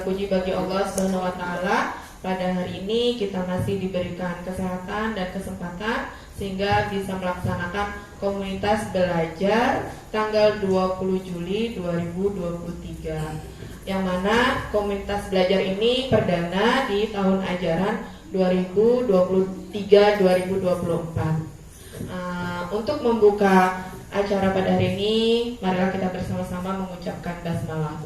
terpuji bagi Allah Subhanahu wa taala. Pada hari ini kita masih diberikan kesehatan dan kesempatan sehingga bisa melaksanakan komunitas belajar tanggal 20 Juli 2023. Yang mana komunitas belajar ini perdana di tahun ajaran 2023-2024. Untuk membuka acara pada hari ini, marilah kita bersama-sama mengucapkan basmalah.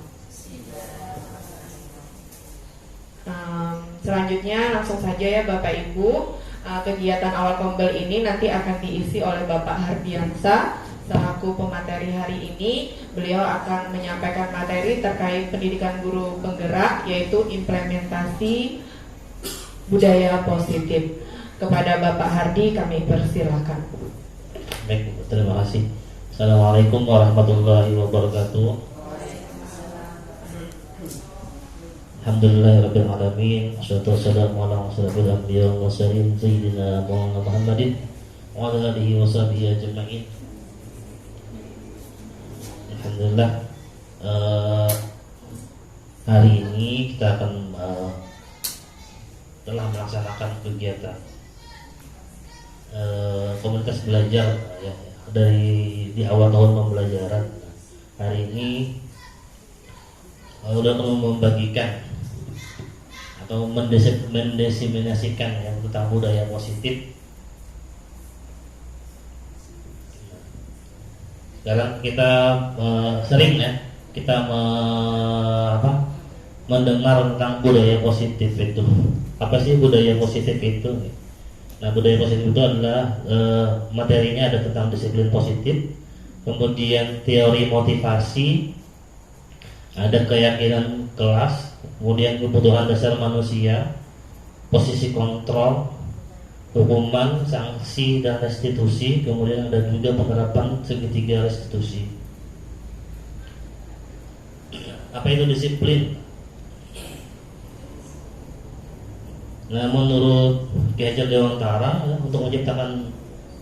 Selanjutnya langsung saja ya Bapak Ibu, kegiatan awal kombel ini nanti akan diisi oleh Bapak Hardiansa selaku pemateri hari ini. Beliau akan menyampaikan materi terkait pendidikan guru penggerak, yaitu implementasi budaya positif. Kepada Bapak Hardi kami persilahkan. Baik, terima kasih. Assalamualaikum warahmatullahi wabarakatuh. Alhamdulillahirabbil alamin. Wassalatu wassalamu ala asyrofil anbiya wal mursalin sayyidina Muhammadin wa ala alihi washabihi ajma'in. Alhamdulillah, hari ini kita akan telah melaksanakan kegiatan komunitas belajar ya, dari di awal tahun pembelajaran. Hari ini udah membagikan atau mendesiminasikan yang tentang budaya positif. Sekarang kita sering ya kita mendengar tentang budaya positif itu. Apa sih budaya positif itu? Nah, budaya positif itu adalah materinya ada tentang disiplin positif, kemudian teori motivasi, ada keyakinan kelas, kemudian kebutuhan dasar manusia, posisi kontrol, hukuman, sanksi, dan restitusi, kemudian ada juga penerapan segitiga restitusi. Apa itu disiplin? Nah, menurut Ki Hajar Dewantara, untuk menciptakan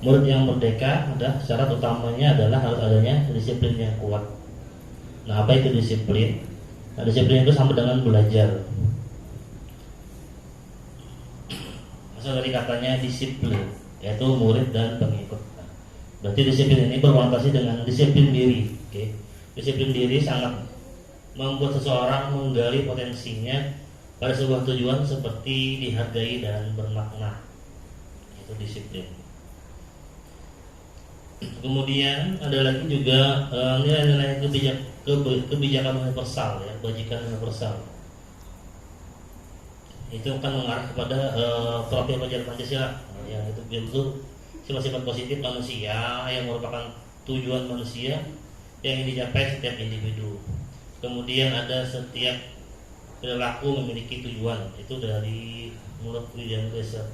murid yang merdeka, ada syarat utamanya adalah harus adanya disiplin yang kuat. Nah, apa itu disiplin? Nah, disiplin itu sama dengan belajar. Asal dari katanya disiplin, yaitu murid dan pengikut. Nah, berarti disiplin ini berorientasi dengan disiplin diri. Oke. Disiplin diri sangat membuat seseorang menggali potensinya pada sebuah tujuan seperti dihargai dan bermakna. Itu disiplin. Kemudian ada lagi juga nilai-nilai kebijakan universal ya, kebajikan universal. Itu akan mengarah kepada profil pelajar Pancasila yang itu sifat-sifat positif manusia yang merupakan tujuan manusia yang dicapai setiap individu. Kemudian ada setiap perilaku memiliki tujuan, itu dari menurut William Glasser.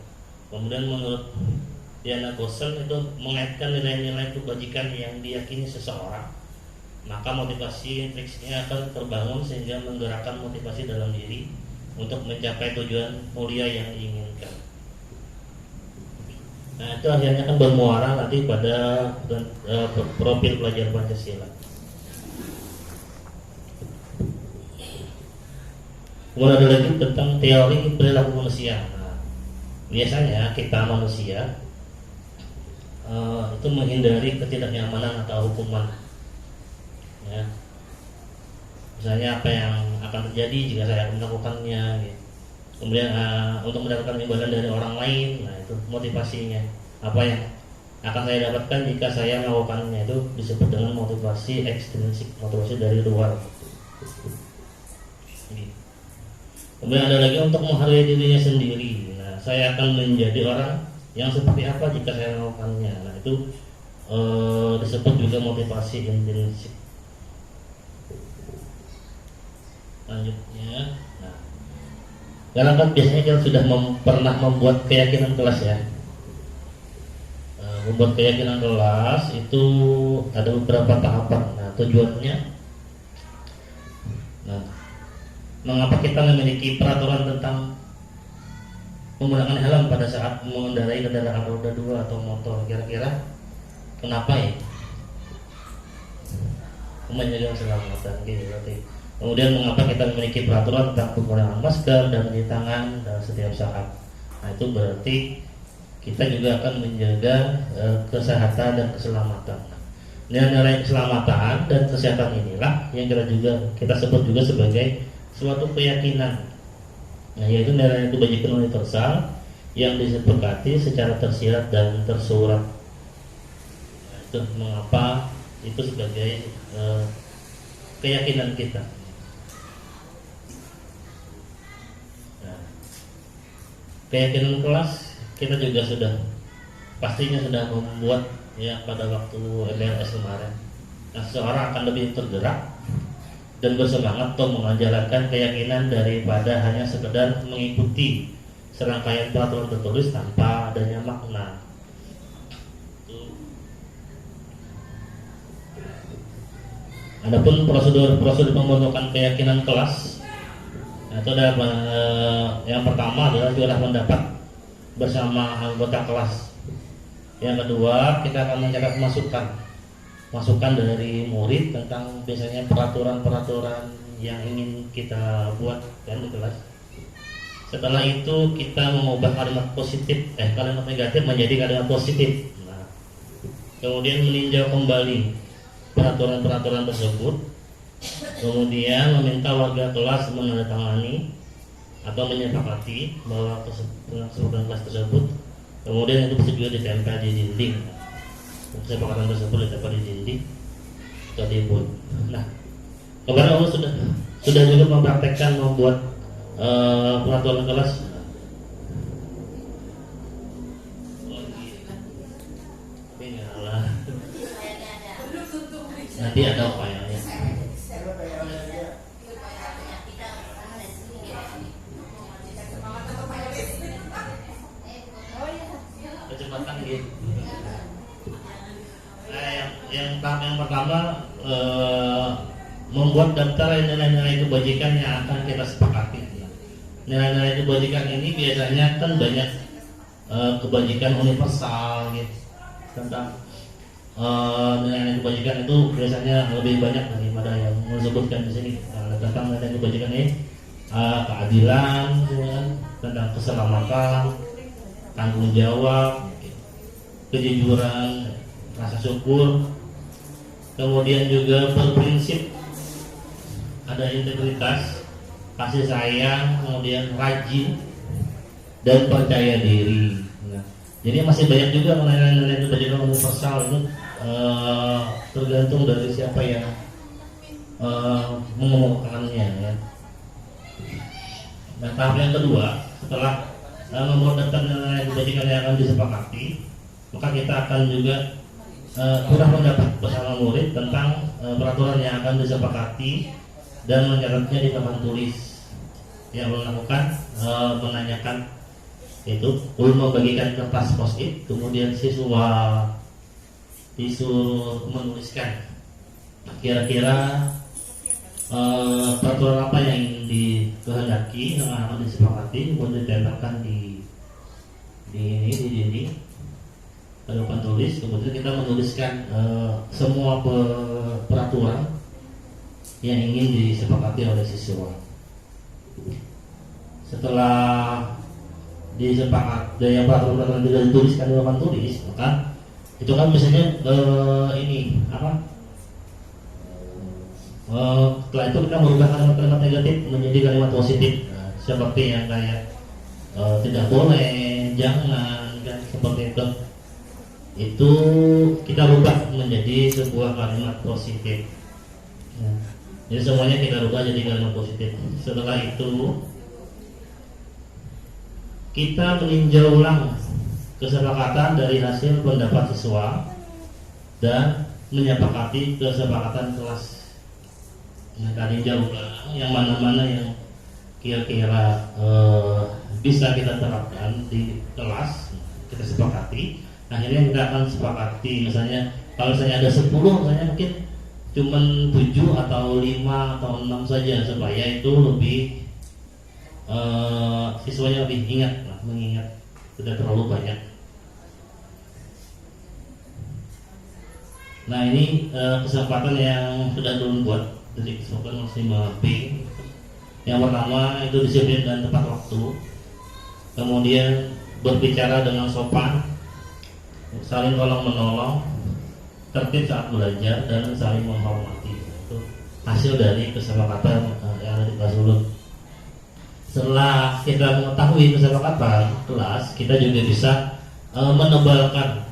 Kemudian menurut Diana Gosel itu mengaitkan nilai-nilai kebajikan yang diyakini seseorang, maka motivasi intrinsiknya akan terbangun sehingga menggerakkan motivasi dalam diri untuk mencapai tujuan mulia yang diinginkan. Nah, itu akhirnya akan bermuara nanti pada profil pelajar Pancasila. Kemudian ada lagi tentang teori perilaku manusia. Nah, biasanya kita manusia itu menghindari ketidaknyamanan atau hukuman. Ya. Misalnya apa yang akan terjadi jika saya melakukannya. Gitu. Kemudian untuk mendapatkan imbalan dari orang lain, nah itu motivasinya. Apa yang akan saya dapatkan jika saya melakukannya, itu disebut dengan motivasi ekstrinsik, motivasi dari luar. Gitu. Kemudian ada lagi untuk menghargai dirinya sendiri. Nah, saya akan menjadi orang yang seperti apa jika saya melakukannya. Nah, itu disebut juga motivasi intrinsik. Selanjutnya, nah, karena kan biasanya kita sudah pernah membuat keyakinan kelas ya. Membuat keyakinan kelas itu ada beberapa tahapan. Nah, tujuannya, nah, mengapa kita memiliki peraturan tentang menggunakan helm pada saat mengendarai kendaraan roda 2 atau motor? Kira-kira kenapa ya? Menjaga keselamatan gitu. Berarti Kemudian mengapa kita memiliki peraturan tentang penggunaan masker dan mencuci tangan setiap saat. Nah, itu berarti kita juga akan menjaga kesehatan dan keselamatan. Nilai-nilai keselamatan dan kesehatan inilah yang kita sebut juga sebagai suatu keyakinan. Nah, yaitu nilai kebajikan universal yang disepakati secara tersirat dan tersurat. Nah, itu mengapa itu sebagai keyakinan kita. Nah, keyakinan kelas kita juga pastinya sudah membuat ya pada waktu MLS kemarin. Nah, seseorang akan lebih tergerak dan bersemangat untuk menjalankan keyakinan daripada hanya sekedar mengikuti serangkaian peraturan tertulis tanpa adanya makna. Adapun prosedur pembentukan keyakinan kelas, itu ada yang pertama adalah jualan pendapat bersama anggota kelas. Yang kedua, kita akan mencatat masukan dari murid tentang biasanya peraturan-peraturan yang ingin kita buat dan di kelas. Setelah itu kita mengubah kalimat negatif menjadi kalimat positif. Nah, kemudian meninjau kembali peraturan-peraturan tersebut, kemudian meminta warga kelas menandatangani atau menyepakati bahwa kesepakatan kelas tersebut, kemudian itu juga ditempel di dinding. Kesepakatan tersebut ditempel di dinding atau di board. Nah, kemarin Allah sudah juga mempraktekkan membuat peraturan kelas. Nanti ada upayanya. Kecepatan gitu. Yang pertama membuat daftar nilai-nilai kebajikan yang akan kita sepakati. Nilai-nilai kebajikan ini biasanya kan banyak kebajikan universal gitu. Tentang nilai-nilai kebajikan itu biasanya lebih banyak daripada yang disebutkan di sini. Tentang nilai kebajikan ini keadilan, tentang keselamatan, tanggung jawab, kejujuran, rasa syukur, kemudian juga berprinsip, ada integritas, kasih sayang, kemudian rajin dan percaya diri. Nah, jadi masih banyak juga nilai-nilai kebajikan universal itu tergantung dari siapa yang mengumumkannya ya. Nah, tahap yang kedua, setelah membuat daftar nilai kebajikan yang akan disepakati, maka kita akan juga kurang pendapat bersama murid tentang peraturan yang akan disepakati dan mencatatnya di papan tulis. Yang melakukan menanyakan itu, ulun membagikan kertas post-it, kemudian siswa disuruh menuliskan kira-kira peraturan apa yang ingin dikehendaki yang akan disepakati, kemudian ditempelkan di dinding pada papan tulis. Kemudian kita menuliskan semua peraturan yang ingin disepakati oleh siswa. Setelah disepakati yang peraturan tidak dituliskan di papan tulis, maka itu kan biasanya setelah itu kita merubah kalimat-kalimat negatif menjadi kalimat positif. Nah, seperti yang kayak tidak boleh, jangan, dan seperti itu kita rubah menjadi sebuah kalimat positif. Nah, jadi semuanya kita rubah jadi kalimat positif. Setelah itu kita meninjau ulang kesepakatan dari hasil pendapat siswa dan menyepakati kesepakatan kelas. Nah, tinjau ulang yang mana-mana yang kira-kira bisa kita terapkan di kelas, kita sepakati. Akhirnya kita akan sepakati, misalnya kalau misalnya ada 10, misalnya mungkin cuma 7 atau 5 atau 6 saja, supaya itu lebih siswanya lebih mengingat, tidak terlalu banyak. Nah, ini kesempatan yang sudah dulu buat Jadi kesepakatan 5B. Yang pertama itu disiplin dan tepat waktu. Kemudian berbicara dengan sopan, saling tolong menolong, tertib saat belajar, dan saling menghormati. Itu hasil dari kesepakatan yang ada di kelas ulun. Setelah kita mengetahui kesepakatan kelas, kita juga bisa menebalkan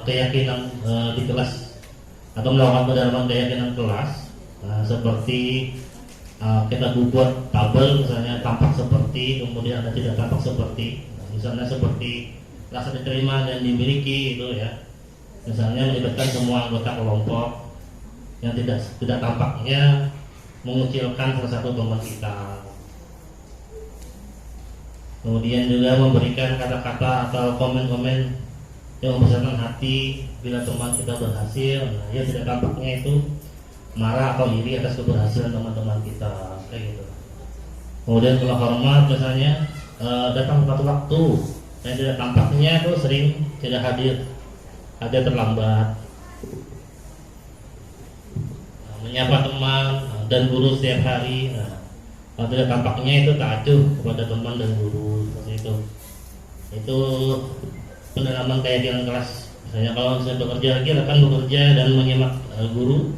keyakinan di kelas atau melakukan pendalaman keyakinan kelas, seperti kita buat tabel misalnya tampak seperti, kemudian ada tidak tampak seperti, misalnya seperti rasa diterima dan dimiliki itu ya, misalnya melibatkan semua anggota kelompok yang tidak tampaknya mengucilkan salah satu teman kita. Kemudian juga memberikan kata-kata atau komen-komen yang membesarkan hati bila teman kita berhasil. Nah, ya tidak tampaknya itu marah atau iri atas keberhasilan teman-teman kita, kayak gitu. Kemudian kalau hormat misalnya datang tepat waktu, yang tidak tampaknya itu sering tidak hadir terlambat. Nah, menyapa teman dan guru setiap hari. Nah, kalau tidak tampaknya itu taat kepada teman dan guru, seperti itu. Itu pendalaman keyakinan kelas. Misalnya kalau saya bekerja lagi akan bekerja dan menyimak guru.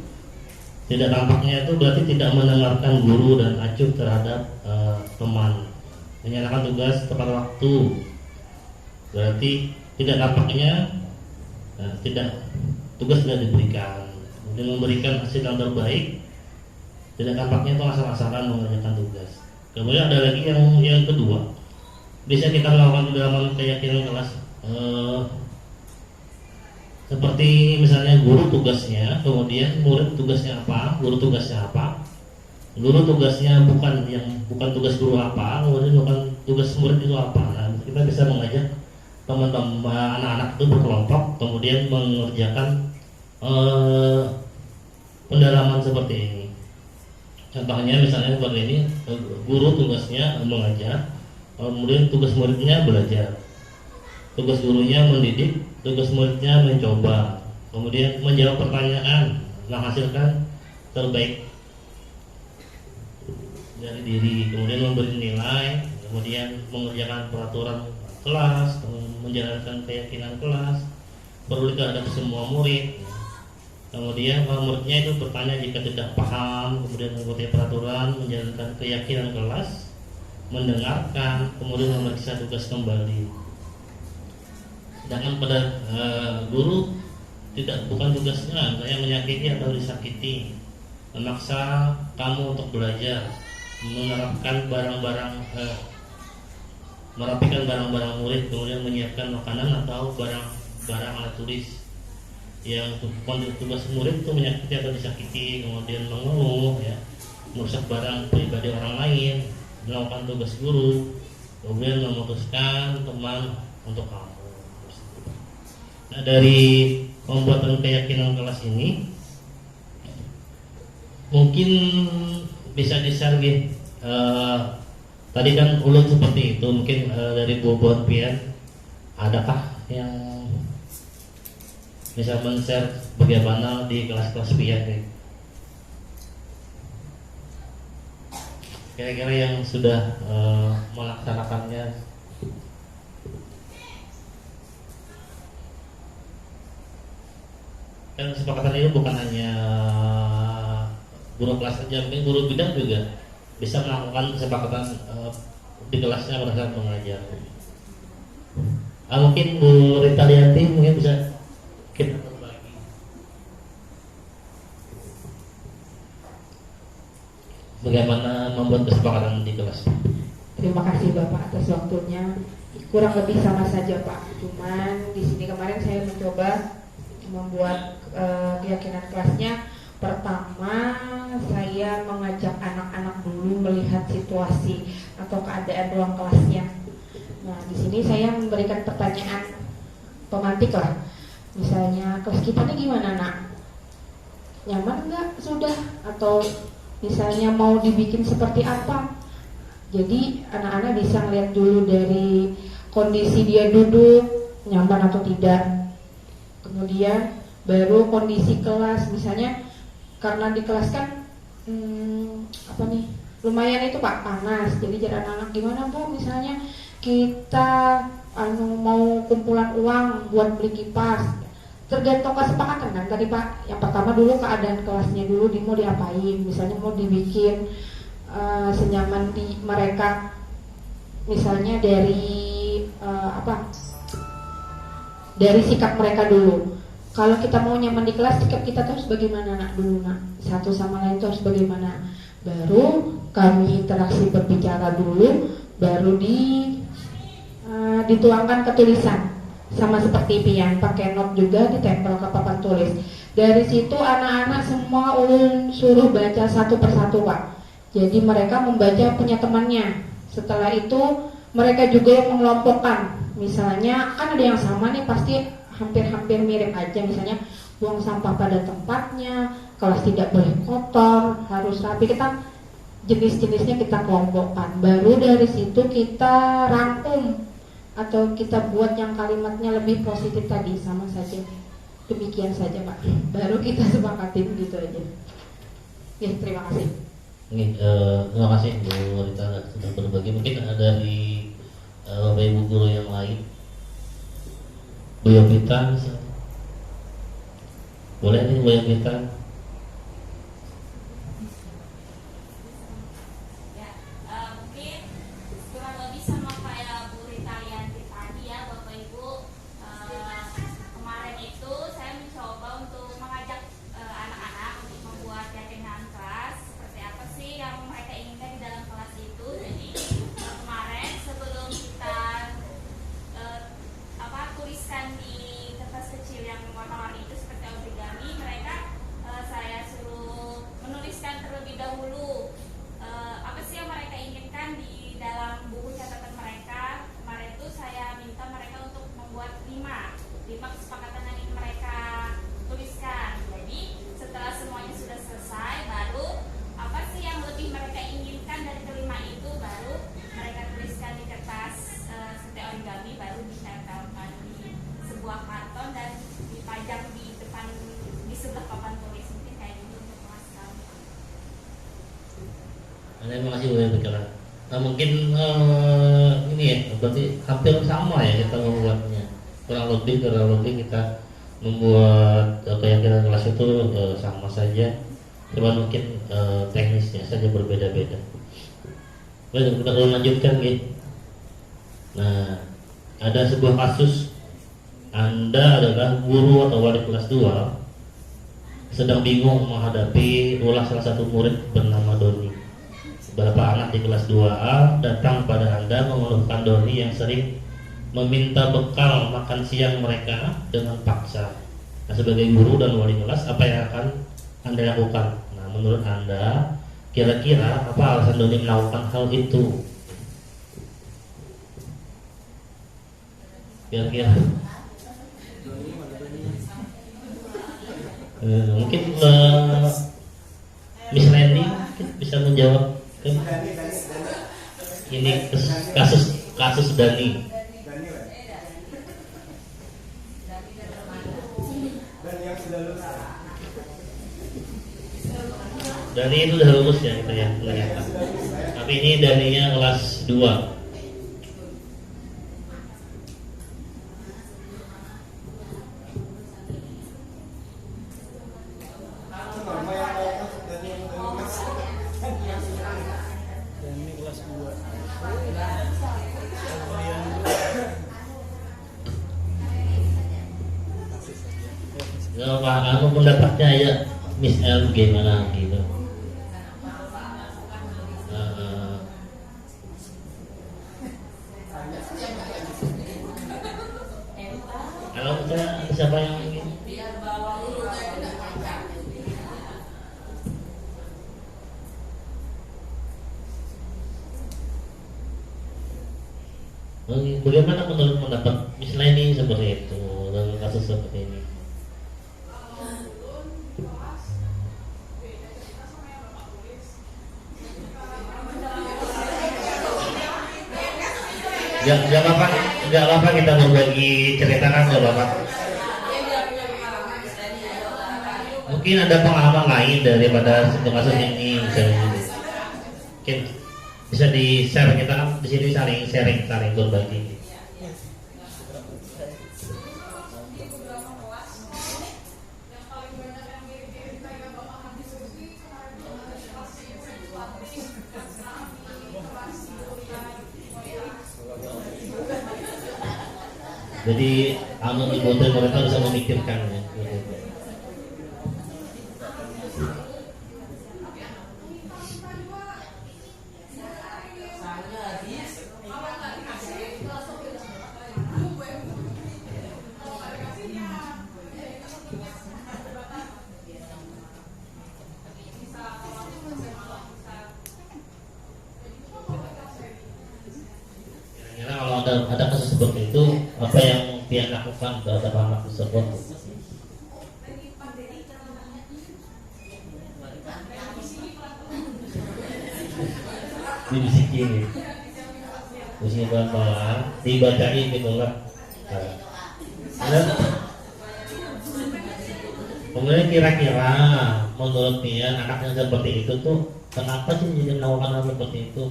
Tidak tampaknya itu berarti tidak mendengarkan guru dan acuh terhadap teman. Menyalakan tugas tepat waktu, berarti tidak tampaknya tugas tidak diberikan. Kemudian memberikan hasil yang terbaik, tidak tampaknya itu asal-asalan mengerjakan tugas. Kemudian ada lagi yang kedua, bisa kita melakukan pendalaman keyakinan kelas. Seperti misalnya guru tugasnya, kemudian murid tugasnya apa, guru tugasnya apa. Guru tugasnya bukan tugas guru apa, kemudian bukan tugas murid itu apa. Nah, kita bisa mengajak teman-teman anak-anak itu berkelompok, kemudian mengerjakan pendalaman seperti ini. Contohnya misalnya seperti ini, guru tugasnya mengajar, kemudian tugas muridnya belajar. Tugas gurunya mendidik, tugas muridnya mencoba, kemudian menjawab pertanyaan, menghasilkan terbaik dari diri, kemudian memberi nilai, kemudian mengerjakan peraturan kelas, menjalankan keyakinan kelas, perlu terhadap semua murid. Kemudian muridnya itu bertanya jika tidak paham, kemudian mengikuti peraturan, menjalankan keyakinan kelas, mendengarkan, kemudian memeriksa tugas kembali. Sedangkan pada guru bukan tugasnya saya menyakiti atau disakiti, memaksa kamu untuk belajar, menerapkan merapikan barang-barang murid, kemudian menyiapkan makanan atau barang alat tulis. Yang tugas murid itu menyakiti atau disakiti, kemudian mengeluh, ya, merusak barang pribadi orang lain, melakukan tugas guru, kemudian memutuskan teman untuk kamu. Nah, dari pembuatan keyakinan kelas ini mungkin bisa di-share gitu. Tadi kan ulun seperti itu, mungkin dari buah-buahan pian, adakah yang bisa men-share bagaimana di kelas-kelas pian nih? Kira-kira yang sudah melaksanakannya. Dan kesepakatan ini bukan hanya guru kelas saja, mungkin guru bidang juga bisa melakukan kesepakatan di kelasnya pada saat mengajar. Mungkin Bu Rita Lianti mungkin bisa kita berbagi. Bagaimana membuat kesepakatan di kelas? Terima kasih Bapak atas waktunya. Kurang lebih sama saja Pak. Cuman di sini kemarin saya mencoba membuat keyakinan kelasnya. Pertama, saya mengajak anak-anak dulu melihat situasi atau keadaan ruang kelasnya. Nah, di sini saya memberikan pertanyaan pemantik lah. Misalnya, kelas kita ini gimana nak? Nyaman nggak sudah? Atau misalnya mau dibikin seperti apa? Jadi anak-anak bisa melihat dulu dari kondisi dia duduk, nyaman atau tidak. Kemudian baru kondisi kelas, misalnya karena di kelas kan apa nih, lumayan itu Pak, panas. Jadi jadi anak-anak, gimana Bu misalnya kita mau kumpulan uang buat beli kipas, tergantung kesepakatan kan tadi Pak. Yang pertama dulu keadaan kelasnya dulu, mau diapain, misalnya mau dibikin senyaman di mereka, misalnya dari dari sikap mereka dulu. Kalau kita mau nyaman di kelas, sikap kita tuh harus bagaimana nak dulu nak, satu sama lain tuh harus bagaimana, baru kami interaksi berbicara dulu, baru dituangkan ke tulisan, sama seperti pian, pakai not juga ditempel ke papan tulis. Dari situ anak-anak semua ulun suruh baca satu persatu Pak. Jadi mereka membaca punya temannya. Setelah itu mereka juga yang mengelompokkan. Misalnya kan ada yang sama nih, pasti hampir-hampir mirip aja. Misalnya buang sampah pada tempatnya, kelas tidak boleh kotor, harus rapi. Kita jenis-jenisnya kita kelompokkan. Baru dari situ kita rangkum atau kita buat yang kalimatnya lebih positif tadi, sama saja. Demikian saja Pak. Baru kita sepakatin gitu aja. Ya, terima kasih. Terima kasih Bu Rita sudah berbagi. Mungkin ada di Bapak Ibu guru yang lain. Bu Yovita misalnya. Boleh nih Bu Yovita. Mungkin kurang lebih sama kayak Bu Rita Yanti tadi ya Bapak Ibu. Kemarin itu saya mencoba untuk mengajak anak-anak untuk membuat keyakinan kelas. Seperti apa sih yang mereka inginkan di dalam kelas itu. Jadi kemarin sebelum kita tuliskan di kertas kecil yang warna-warni itu seperti origami, mereka saya suruh menuliskan terlebih dahulu apa sih yang mereka inginkan di dalam buku catatan mereka. Kemarin itu saya minta mereka untuk membuat 5 kesepakatan yang ingin mereka tuliskan. Jadi setelah semuanya sudah selesai, baru apa sih yang lebih mereka inginkan dari kelima itu, baru mereka tuliskan di kertas seperti origami, baru ditempelkan di sebuah karton dan dipajang di depan, di sebelah papan tulis. Mungkin kayak gitu untuk kelas kami. Terima kasih Bu Yovita. Mungkin ini ya, berarti hampir sama ya kita membuatnya. Kurang lebih kita membuat keyakinan kelas itu sama saja. Cuma mungkin teknisnya saja berbeda-beda. Baik, kita lanjutkan gitu. Nah, ada sebuah kasus Anda adalah guru atau wali kelas 2 sedang bingung menghadapi ulah salah satu murid bernama Doni. Beberapa anak di kelas 2A datang pada Anda mengeluhkan Doni yang sering meminta bekal makan siang mereka dengan paksa. Nah, sebagai guru dan wali kelas, apa yang akan Anda lakukan? Nah, menurut Anda, kira-kira apa alasan Doni melakukan hal itu? Kira-kira mungkin Miss Randy bisa menjawab kan? Ini kasus Dani. Dani itu udah lulus ya kita ya ternyata. Tapi ini Daninya kelas 2. Apa pendapatnya ya Miss L gimana gitu? Kalau kita siapa yang ingin? Bagaimana menurut pendapat Miss Leni seperti itu dalam kasus seperti ini? Gak apa kita berbagi cerita kan gak apa. Mungkin ada pengalaman lain daripada kasus ini. sharing gitu. Mungkin bisa di share, kita kan di sini saling sharing, saling berbagi. Jadi anu dibutuhin mereka bisa memikirkan ya. Kalau ada kasus seperti itu, apa yang dia lakukan terhadap anak tersebut? Dibisikin, bisikin pelan-pelan, dibacain gitu lah. Kemudian kira-kira menurut dia anak yang seperti itu tuh kenapa sih jadi melakukan hal seperti itu?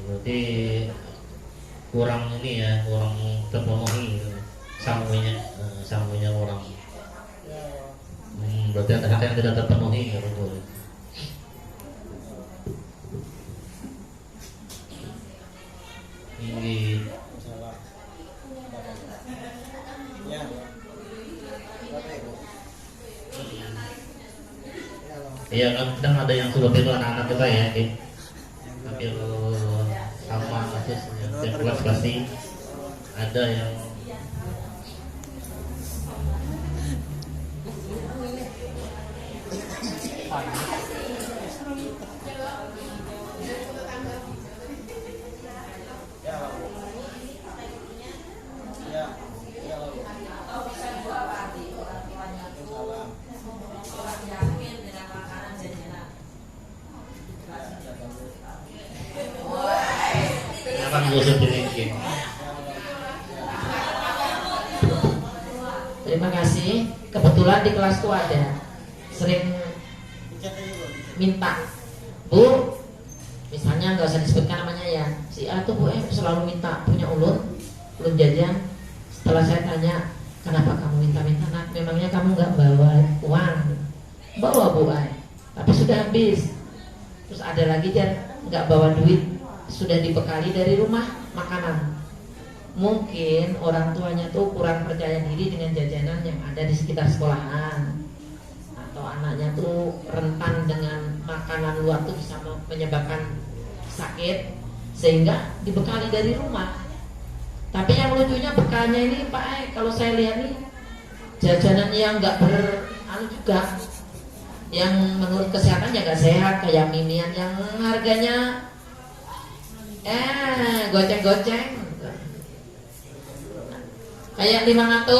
Berarti kurang ini ya, kurang terpenuhi sangunya orang. Berarti ada hak yang tidak terpenuhi ya betul. Ini iya kan kadang ada yang seperti itu anak-anak kita ya, hampir sama kasusnya. Yang kelas pasti ada yang Terima kasih. Kebetulan di kelasku ada sering minta, Bu, misalnya nggak usah disebutkan namanya ya, si A tuh Bu selalu minta punya ulun jajan. Setelah saya tanya, kenapa kamu minta-minta nak? Memangnya kamu nggak bawa uang? Bawa Bu, tapi sudah habis. Terus ada lagi dia nggak bawa duit, sudah dibekali dari rumah makanan. Mungkin orang tuanya tuh kurang percaya diri dengan jajanan yang ada di sekitar sekolahan, atau anaknya tuh rentan dengan makanan luar tuh bisa menyebabkan sakit, sehingga dibekali dari rumah. Tapi yang lucunya bekalnya ini Pak, kalau saya lihat nih jajanan yang nggak juga, yang menurut kesehatan ya nggak sehat, kayak mimian yang harganya goceng-goceng kayak 500,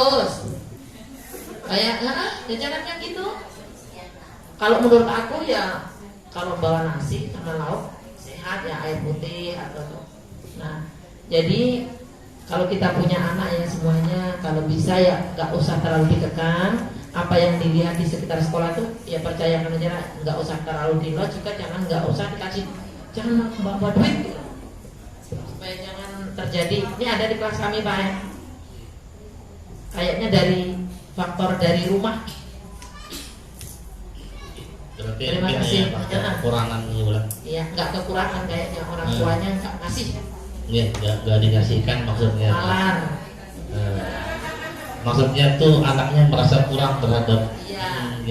kayak jajanannya gitu. Kalau menurut aku ya kalau bawa nasi sama lauk sehat ya, air putih atau nah. Jadi kalau kita punya anak ya semuanya kalau bisa ya nggak usah terlalu dikekang. Apa yang dilihat di sekitar sekolah tuh ya percayakan aja, nggak usah terlalu dilot, juga nggak usah dikasih, jangan bawa duit supaya jangan terjadi. Ini ada di kelas kami Pak, kayaknya dari faktor dari rumah. Berarti terima kasih ya, kekurangan juga. Iya, nggak kekurangan kayaknya orang tuanya nggak ngasih. Iya, nggak dikasihkan maksudnya. Malar. Maksudnya tuh anaknya merasa kurang terhadap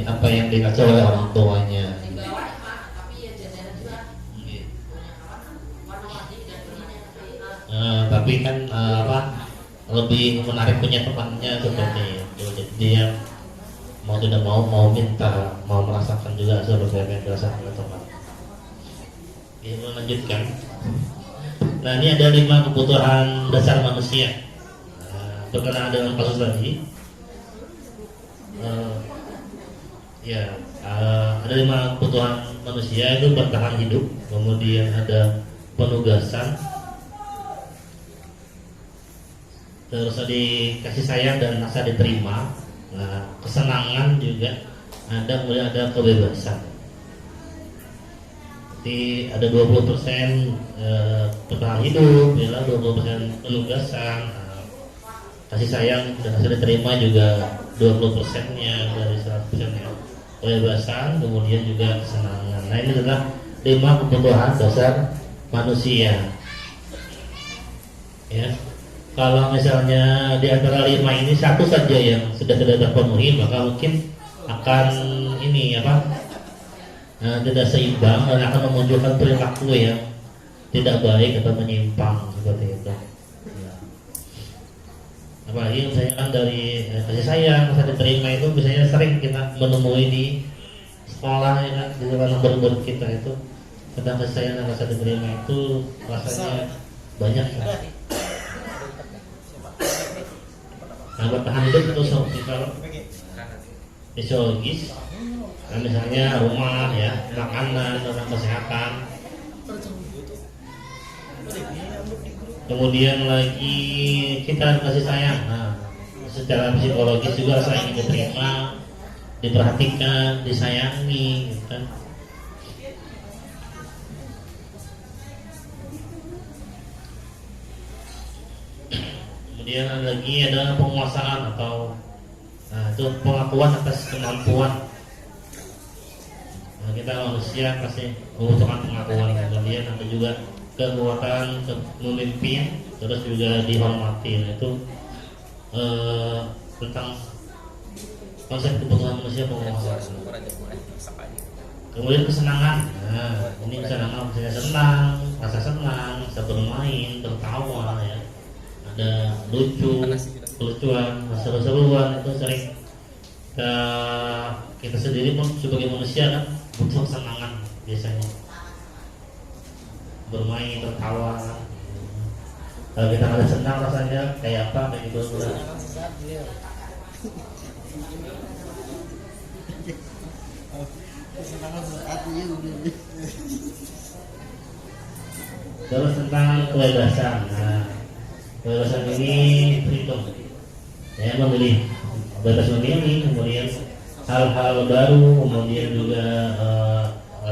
apa yang dikasih oleh orang tuanya. Di bawah Pak, tapi ya jajanan juga. Punya kawan warna-warni dan belinya. Tapi kan lebih menarik punya temannya seperti itu. Jadi dia mau tidak mau minta, mau merasakan juga seperti yang dirasakan oleh teman. Ini melanjutkan. Nah, ini ada 5 kebutuhan dasar manusia. Berkenaan dengan kasus tadi, Ya, ada 5 kebutuhan manusia itu bertahan hidup, kemudian ada penugasan, terus ada kasih sayang dan rasa diterima, nah, kesenangan juga ada, kemudian ada kebebasan. Jadi ada 20% bertahan hidup, ya, 20% penugasan, kasih sayang dan rasa diterima juga 20%-nya dari 100%-nya. Kebebasan, kemudian juga kesenangan. Nah, ini adalah 5 kebutuhan dasar manusia. Ya, kalau misalnya di antara 5 ini satu saja yang sudah tidak terpenuhi, maka mungkin akan ini tidak seimbang dan akan memunculkan perilaku yang tidak baik atau menyimpang seperti itu. Apalagi misalnya kan dari kasih sayang, rasa diterima itu biasanya sering kita menemui di sekolah, ya kan, di dalam guru kita itu tentang kasih sayang dan rasa diterima itu rasanya banyak kan. Nah, bertahan hidup itu kalau fisiologis, nah, misalnya rumah, ya, makanan, tentang kesehatan. Kemudian lagi kita kasih sayang. Nah, secara psikologis juga saya ingin diterima, diperhatikan, disayangi, gitu kan. Kemudian lagi ada penguasaan atau itu pengakuan atas kemampuan. Nah, kita manusia pasti membutuhkan pengakuan. Kemudian ada juga kekuatan memimpin, terus juga dihormati. Nah, itu tentang konsep kebutuhan manusia penguasaan. Kemudian kesenangan. Nah, ini kesenangan misalnya senang, rasa senang, bisa bermain, tertawa, ya. Ada lucu, kelucuan, seru-seruan, itu sering kita sendiri pun sebagai manusia kan butuh kesenangan biasanya. Bermain, tertawa. Kalau kita ada senang rasanya kayak apa, kayak gitu. Terus tentang kebebasan. Nah, kebebasan ini freedom, saya memilih, bebas memilih, kemudian hal-hal baru, kemudian juga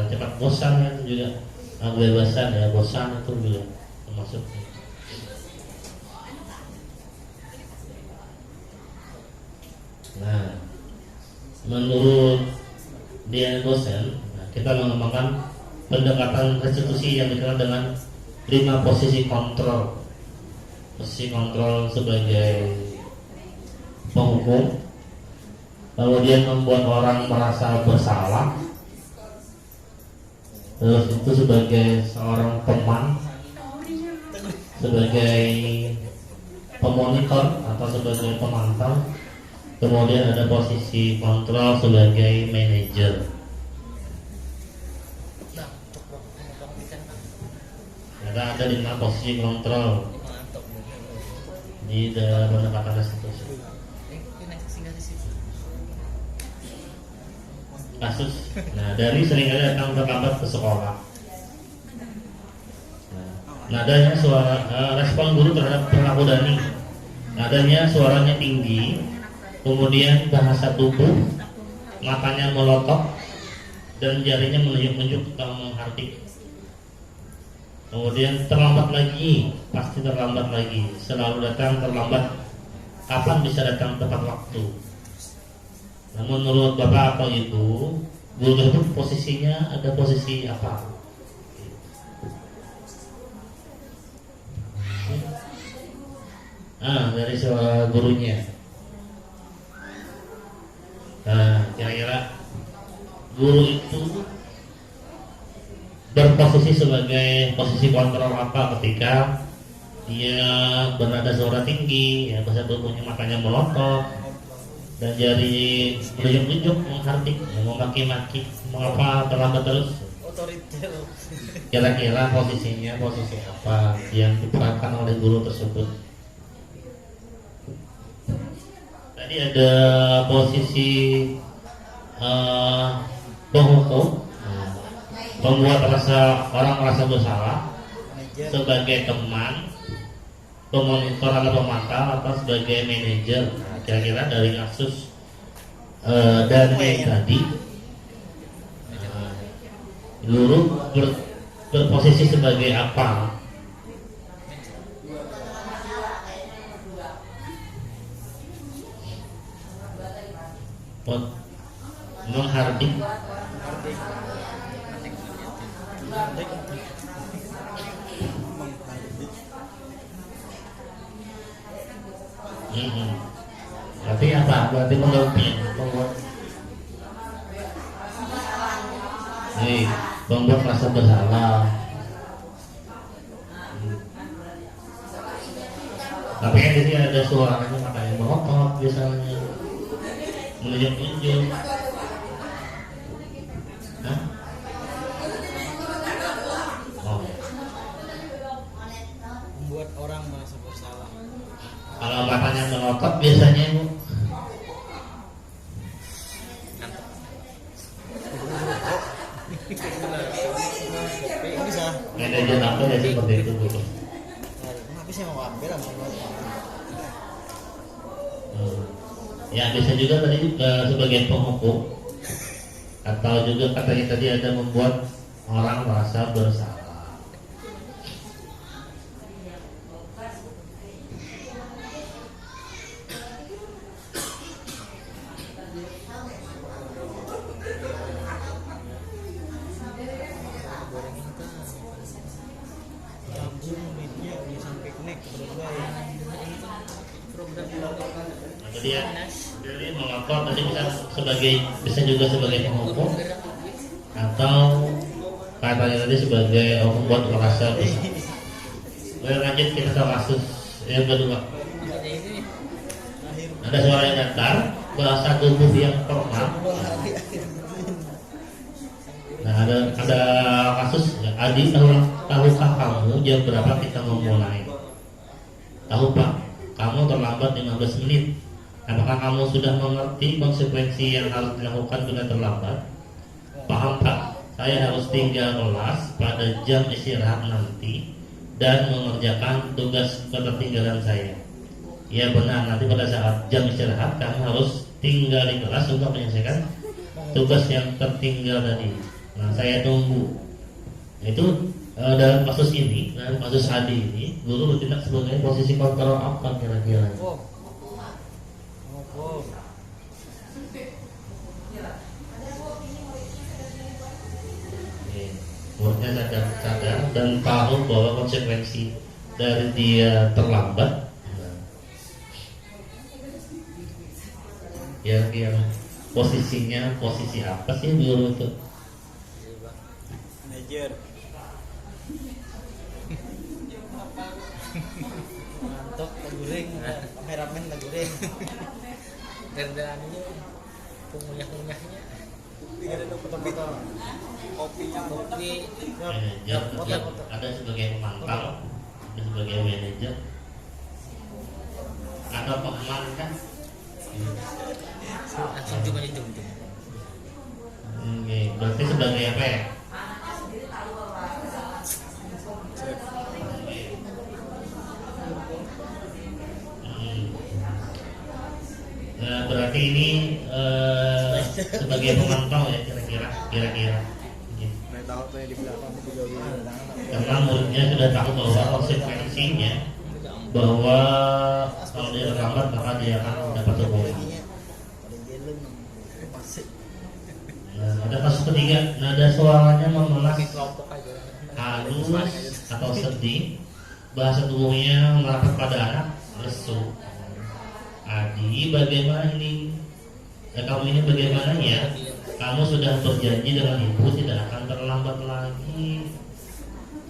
cepat bosan, ya, itu juga kebebasan, ya, bosan itu juga termasuk. Nah, menurut Dian Dosen, kita mengembangkan pendekatan restitusi yang dikenal dengan 5 posisi kontrol. Posisi kontrol sebagai penghukum, kemudian membuat orang merasa bersalah, terus itu sebagai seorang teman, sebagai pemonitor atau sebagai pemantau, kemudian ada posisi kontrol sebagai manajer. Ada 5 posisi kontrol di dalam pendekatan restitusi. Kasus, nah dari seringkali datang terlambat ke sekolah. Nah, nadanya suara respon guru terhadap perilaku Dani. Nadanya suaranya tinggi, kemudian bahasa tubuh, matanya melotot, dan jarinya menunjuk-nunjuk atau menghardik. Kemudian terlambat lagi, pasti terlambat lagi, selalu datang terlambat. Kapan bisa datang tepat waktu? Nah, menurut Bapak atau Ibu, guru tersebut posisinya ada posisi apa? Dari suara gurunya. Nah, kira-kira guru itu berposisi sebagai posisi kontrol apa ketika dia bernada suara tinggi, ya, bahasa tubuhnya, matanya melotot, dan jari menunjuk-nunjuk, menghardik, memaki-maki. Mengapa terlambat terus? Kira-kira posisinya posisi apa yang diperankan oleh guru tersebut? Tadi ada posisi penghukum, membuat orang merasa bersalah sebagai teman, pemonitor atau pemantau, atau sebagai manajer. Kira-kira dari kasus dan tadi guru berposisi sebagai apa? Menghardik. Berarti apa? Berarti membuat rasa bersalah. Tapi kan di sini ada suaranya, makanya merotot biasanya, menunjuk-nunjuk. Membuat orang merasa bersalah. Kalau matanya melotot biasanya Bu. Bisa. Manajer apa ya seperti itu Bu. Tapi saya mau ambil Ya bisa juga tadi sebagai penghukum, atau juga katanya tadi ada membuat orang merasa bersalah. Jadi melapor tadi bisa juga sebagai penghukum, atau katanya tadi sebagai membuat merasa bersalah. Lanjut kita ke kasus yang kedua. Ada suara yang datar, bahasa tubuh yang formal. Nah ada kasus Adi, tahukah kamu jam berapa kita memulai? Tahu Pak, kamu terlambat 15 menit. Apakah kamu sudah mengerti konsekuensi yang harus dilakukan bila terlambat? Paham Pak, saya harus tinggal kelas pada jam istirahat nanti dan mengerjakan tugas ketertinggalan saya. Ya benar, nanti pada saat jam istirahat kamu harus tinggal di kelas untuk menyelesaikan tugas yang tertinggal tadi. Nah saya tunggu. Itu dalam kasus ini, dalam kasus Adi ini, guru bertindak sebagai posisi kontrol apa kira-kira? Muridnya sadar dan tahu bahwa konsekuensi dari dia terlambat. Yang posisinya posisi apa sih guru itu? Manajer. Mantap, laguring, kameramen laguring. Dandanannya, pengunyah-ngunyahnya. Ada foto-foto. Kopinya kopi. Manajer ada sebagai pemantau, ada sebagai manajer, ada pengaman kan? Langsung cuma dijunjung. Berarti sebagai apa ya? Berarti ini sebagai pemantau ya kira-kira. Karena muridnya sudah tahu bahwa konsekuensinya, bahwa kalau dia terlambat maka dia akan dapat teguran. Ada kasus ketiga, nada suaranya memelas, halus atau sedih, bahasa tubuhnya merapat pada anak, lesu. Adi, bagaimana ini? Kamu ini bagaimana ya? Kamu sudah berjanji dengan ibu tidak akan terlambat lagi.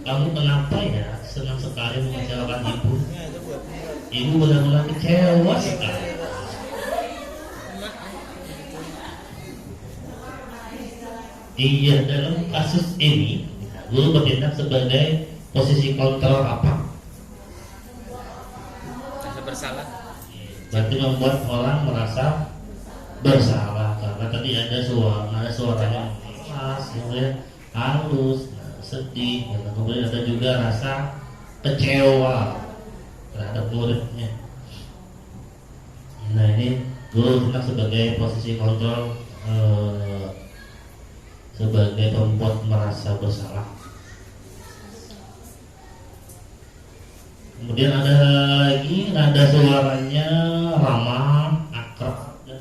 Kamu kenapa ya senang sekali mengecewakan ibu? Ibu benar-benar kecewa sekali. Iya, dalam kasus ini guru bertindak sebagai posisi kontrol apa? Rasa bersalah. Berarti membuat orang merasa bersalah karena karena tadi ada suaranya keras, kemudian halus, sedih, kemudian ada juga rasa kecewa terhadap muridnya. Nah ini guru kita sebagai posisi kontrol, sebagai pembuat merasa bersalah. Kemudian ada lagi nada suaranya ramah, akrab, dan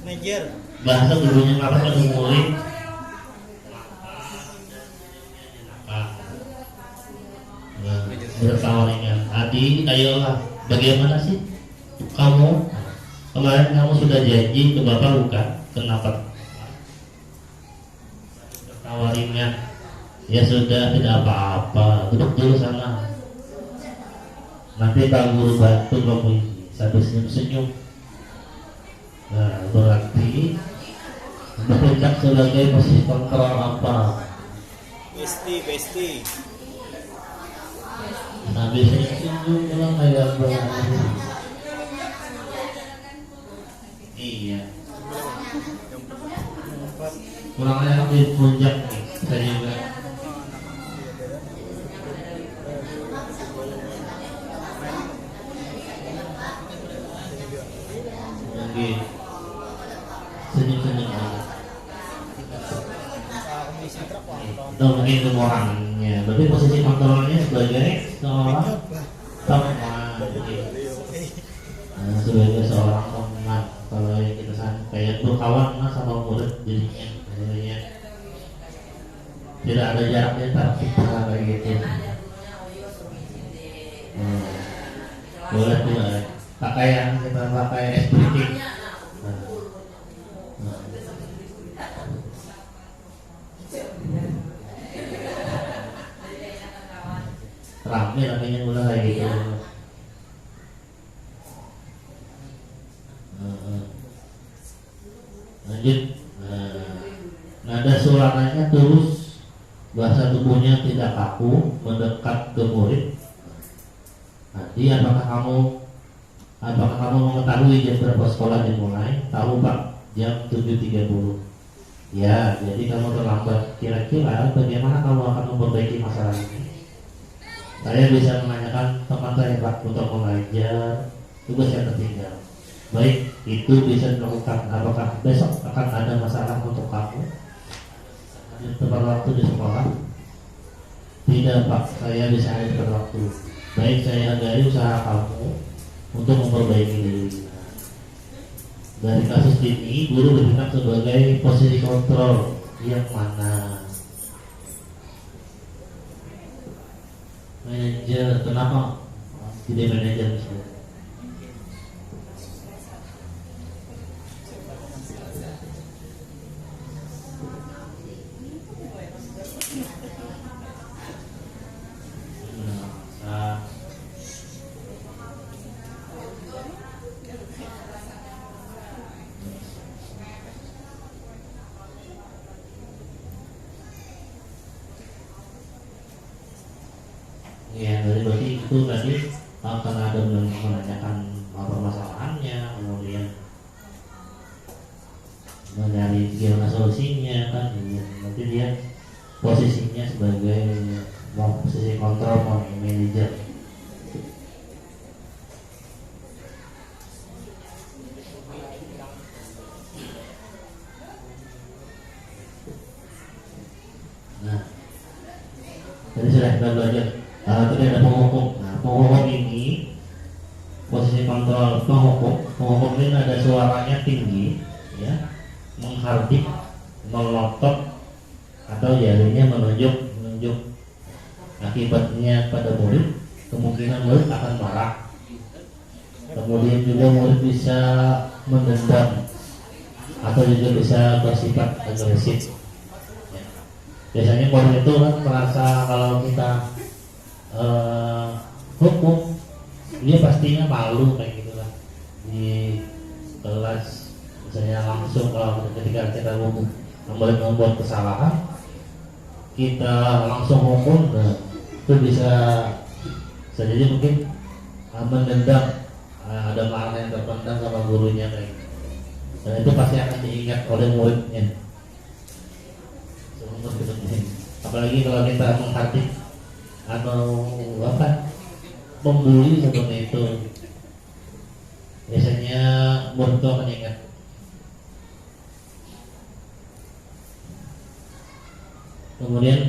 Manajer. bahasa gurunya apa pada murid. Bertawa ringan. Adi, ayolah, bagaimana sih kamu? Kemarin kamu sudah janji ke bapak bukan? Kenapa? Bertawa ringan. Ya sudah, tidak apa-apa. Duduk dulu sana. Nanti Pak Guru bantu kamu ini sambil senyum-senyum. Nah, berarti bertindak sebagai posisi kontrol apa? Besti. Sambil senyum-senyum pulang kayak berarti. Iya. Pulangnya di puncak nih, saya juga. Senyum-senyum aja. Itu mungkin itu orangnya. Berarti posisi kontrolnya sebagai seorang teman. Sebagai seorang teman. Kalau yang kita kayak berkawan sama murid jadinya tidak ada jaraknya antara kita kayak gitu. Boleh tuh pakaian kita pakai speaking. Ramenya mulai kayak gitu. Lanjut. Nada suaranya tulus, bahasa tubuhnya tidak kaku, mendekat ke murid. Nanti apakah kamu mengetahui jam berapa sekolah dimulai? Tahu Pak, jam 7.30. Ya, jadi kamu terlambat. Kira-kira bagaimana kamu akan memperbaiki masalah ini? Saya bisa menanyakan teman saya Pak untuk mengajar tugas yang tertinggal. Baik, itu bisa dilakukan. Apakah besok akan ada masalah untuk kamu tepat waktu di sekolah? Tidak Pak, saya bisa hadir tepat waktu. Baik, saya hargai usaha kamu untuk memperbaiki diri. Dari kasus ini, guru bertindak sebagai posisi kontrol yang mana? Manajer, kenapa tidak manajer misalnya? Ya, berarti itu tadi akan ada menanyakan permasalahannya, kemudian mencari gimana solusinya kan, nanti dia posisinya sebagai posisi kontrol manajer. Nah, tadi sudah kita belajar. Tadi ada penghukum. Nah, penghukum ini posisi kontrol penghukum ini ada suaranya tinggi, ya, menghardik, melotot, atau jarinya menunjuk. Akibatnya pada murid, kemungkinan murid akan marah. Kemudian juga murid bisa mendendam atau juga bisa bersifat agresif. Ya. Biasanya murid itu kan merasa kalau kita hukum, dia pastinya malu kayak gitu lah di kelas. Misalnya langsung kalau ketika kita membuat kesalahan, kita langsung hukum, nah, itu bisa jadi mungkin mendendam ada makna yang terpendam sama gurunya kayak gitu. Dan itu pasti akan diingat oleh muridnya. Apalagi kalau kita menghardik atau membuli seperti itu, biasanya murid itu akan ingat. Kemudian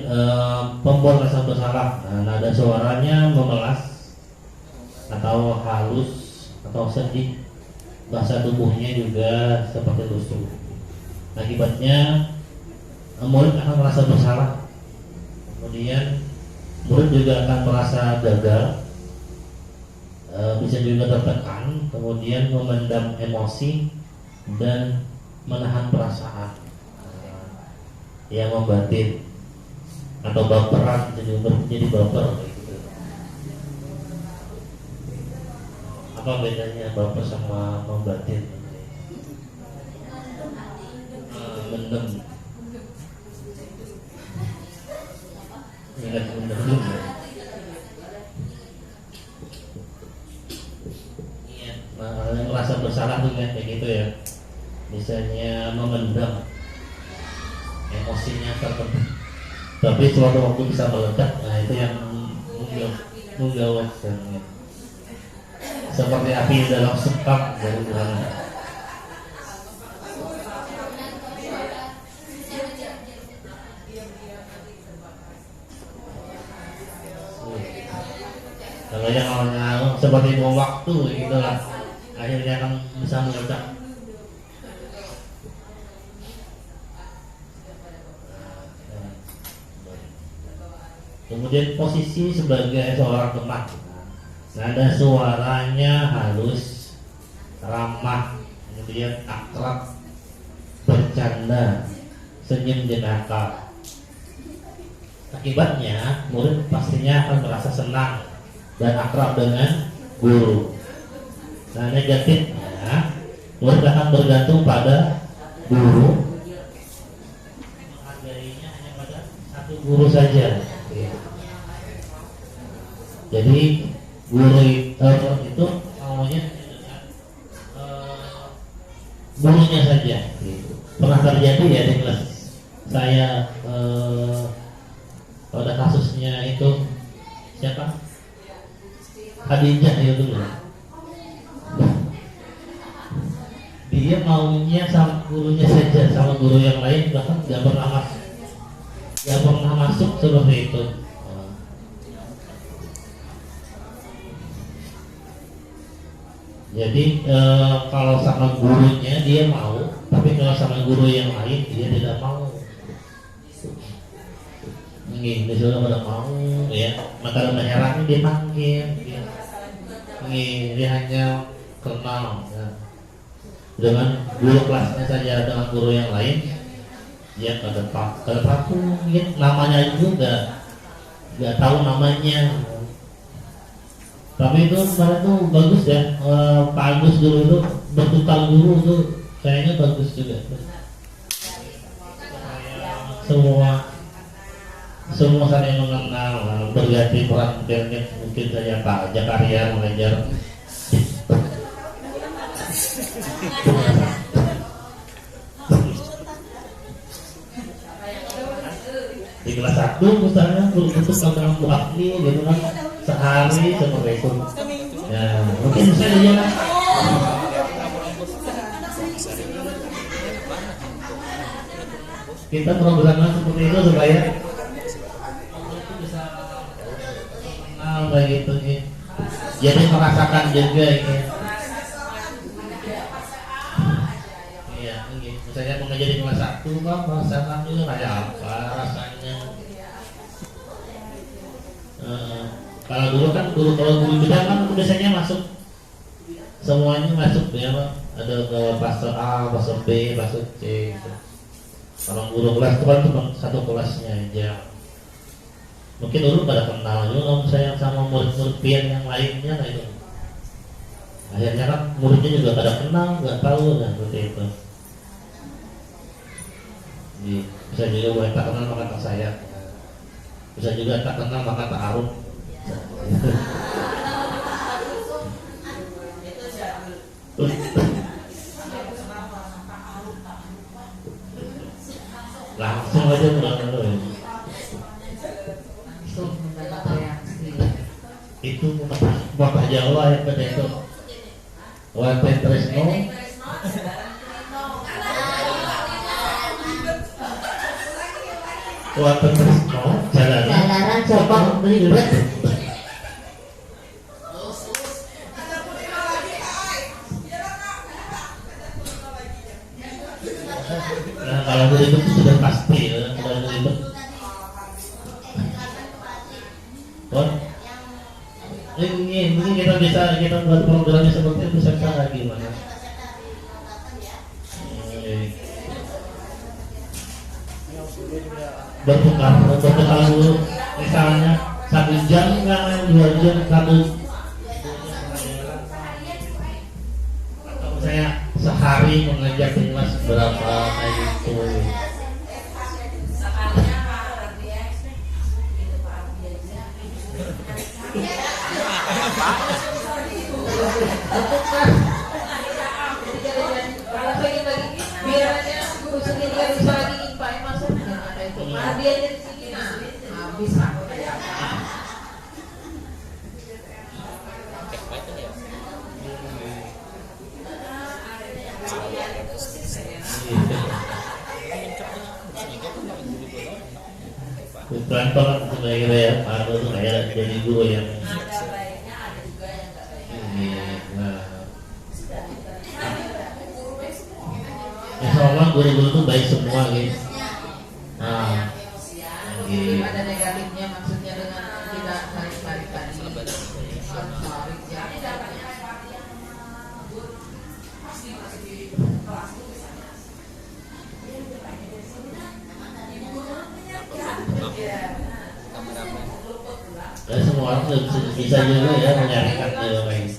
pembuat rasa bersalah, nada suaranya memelas atau halus atau sedih, bahasa tubuhnya juga seperti lusuh. Akibatnya murid akan merasa bersalah. Kemudian murid juga akan merasa gagal, bisa juga tertekan, kemudian memendam emosi dan menahan perasaan yang membatin atau baperan, jadi baper gitu. Apa bedanya baper sama membatin? Mendem. Ingat mendem dulu. Iya, merasa bersalah tuh kayak gitu ya. Misalnya memendam emosinya tertentu, tapi suatu waktu bisa meledak. Nah itu yang menggawatkan ya. Seperti api dalam sekam dari Tuhan. Kalau yang awalnya seperti bom waktu gitulah, akhirnya akan bisa meledak. Kemudian posisi sebagai seorang teman, nada suaranya halus, ramah, kemudian akrab, bercanda, senyum jenaka. Akibatnya murid pastinya akan merasa senang dan akrab dengan guru. Nah negatifnya, murid akan bergantung pada guru, menghargainya hanya pada satu guru saja. Jadi guru itu maunya gurunya saja. Gitu. Pernah terjadi ya di kelas saya, pada kasusnya itu siapa? Khadijah itu dulu. Dia maunya sama gurunya saja, sama guru yang lain bahkan nggak pernah masuk seperti itu. Jadi kalau sama gurunya dia mau, tapi kalau sama guru yang lain dia tidak mau. Ini sudah pada mau ya, maka dengan heran dia panggil. Dia hanya kenal ya. Dengan guru kelasnya saja, dengan guru yang lain dia kada tahu ya, namanya juga nggak tahu namanya. Tapi itu kemarin tuh bagus ya, Pak Agus dulu itu bertukar guru tuh kayaknya bagus juga. Semua saling mengenal, berganti peran mungkin saja Pak Jakaria mengajar di kelas 1 misalnya guru itu sama Bu Akli gitu kan, sehari seperti itu ya, mungkin bisa aja kan. Kita programnya seperti itu supaya bisa kenal kayak gitu nih, jadi merasakan juga ini. Iya, misalnya mengajar di kelas 1 kan merasakan juga kayak apa rasanya. Kalau dulu kan kalau guru bidang kan biasanya masuk semuanya masuk ya Pak. Ada ke fase A, fase B, fase C gitu. Kalau guru kelas itu kan cuma satu kelasnya aja. Mungkin dulu pada kenal juga kalau saya sama murid-murid yang lainnya lah itu. Akhirnya kan muridnya juga pada kenal, nggak tahu kan seperti itu. Jadi, bisa juga boleh tak kenal maka tak sayang. Bisa juga tak kenal maka tak aruf. aja kurang Langsung mendapat reaksi. itu Bapak Jawa yang pada itu Wonten Tresno Wonten Tresno Jalanan Jepang ribet. nah kalau ribet itu sudah pasti ya kalau ribet ini mungkin kita buat programnya seperti itu secara gimana? Bertukar dulu misalnya 1 jam nggak 2 jam saya sehari mengajar di kelas berapa kayak gitu. Kalau pengen lagi biarannya guru sendiri yang bisa lagi impai masuknya ada itu. Nah biarnya di sini habis aku. Pelan-pelan sebagai ya, atau kayak jadi guru yang insya Allah guru-guru itu baik semua gitu. Nah, gitu. Ada negatifnya maksudnya dengan tidak tarik-tarik tadi. Dan semua orang bisa juga ya menyarikan ilmu ini.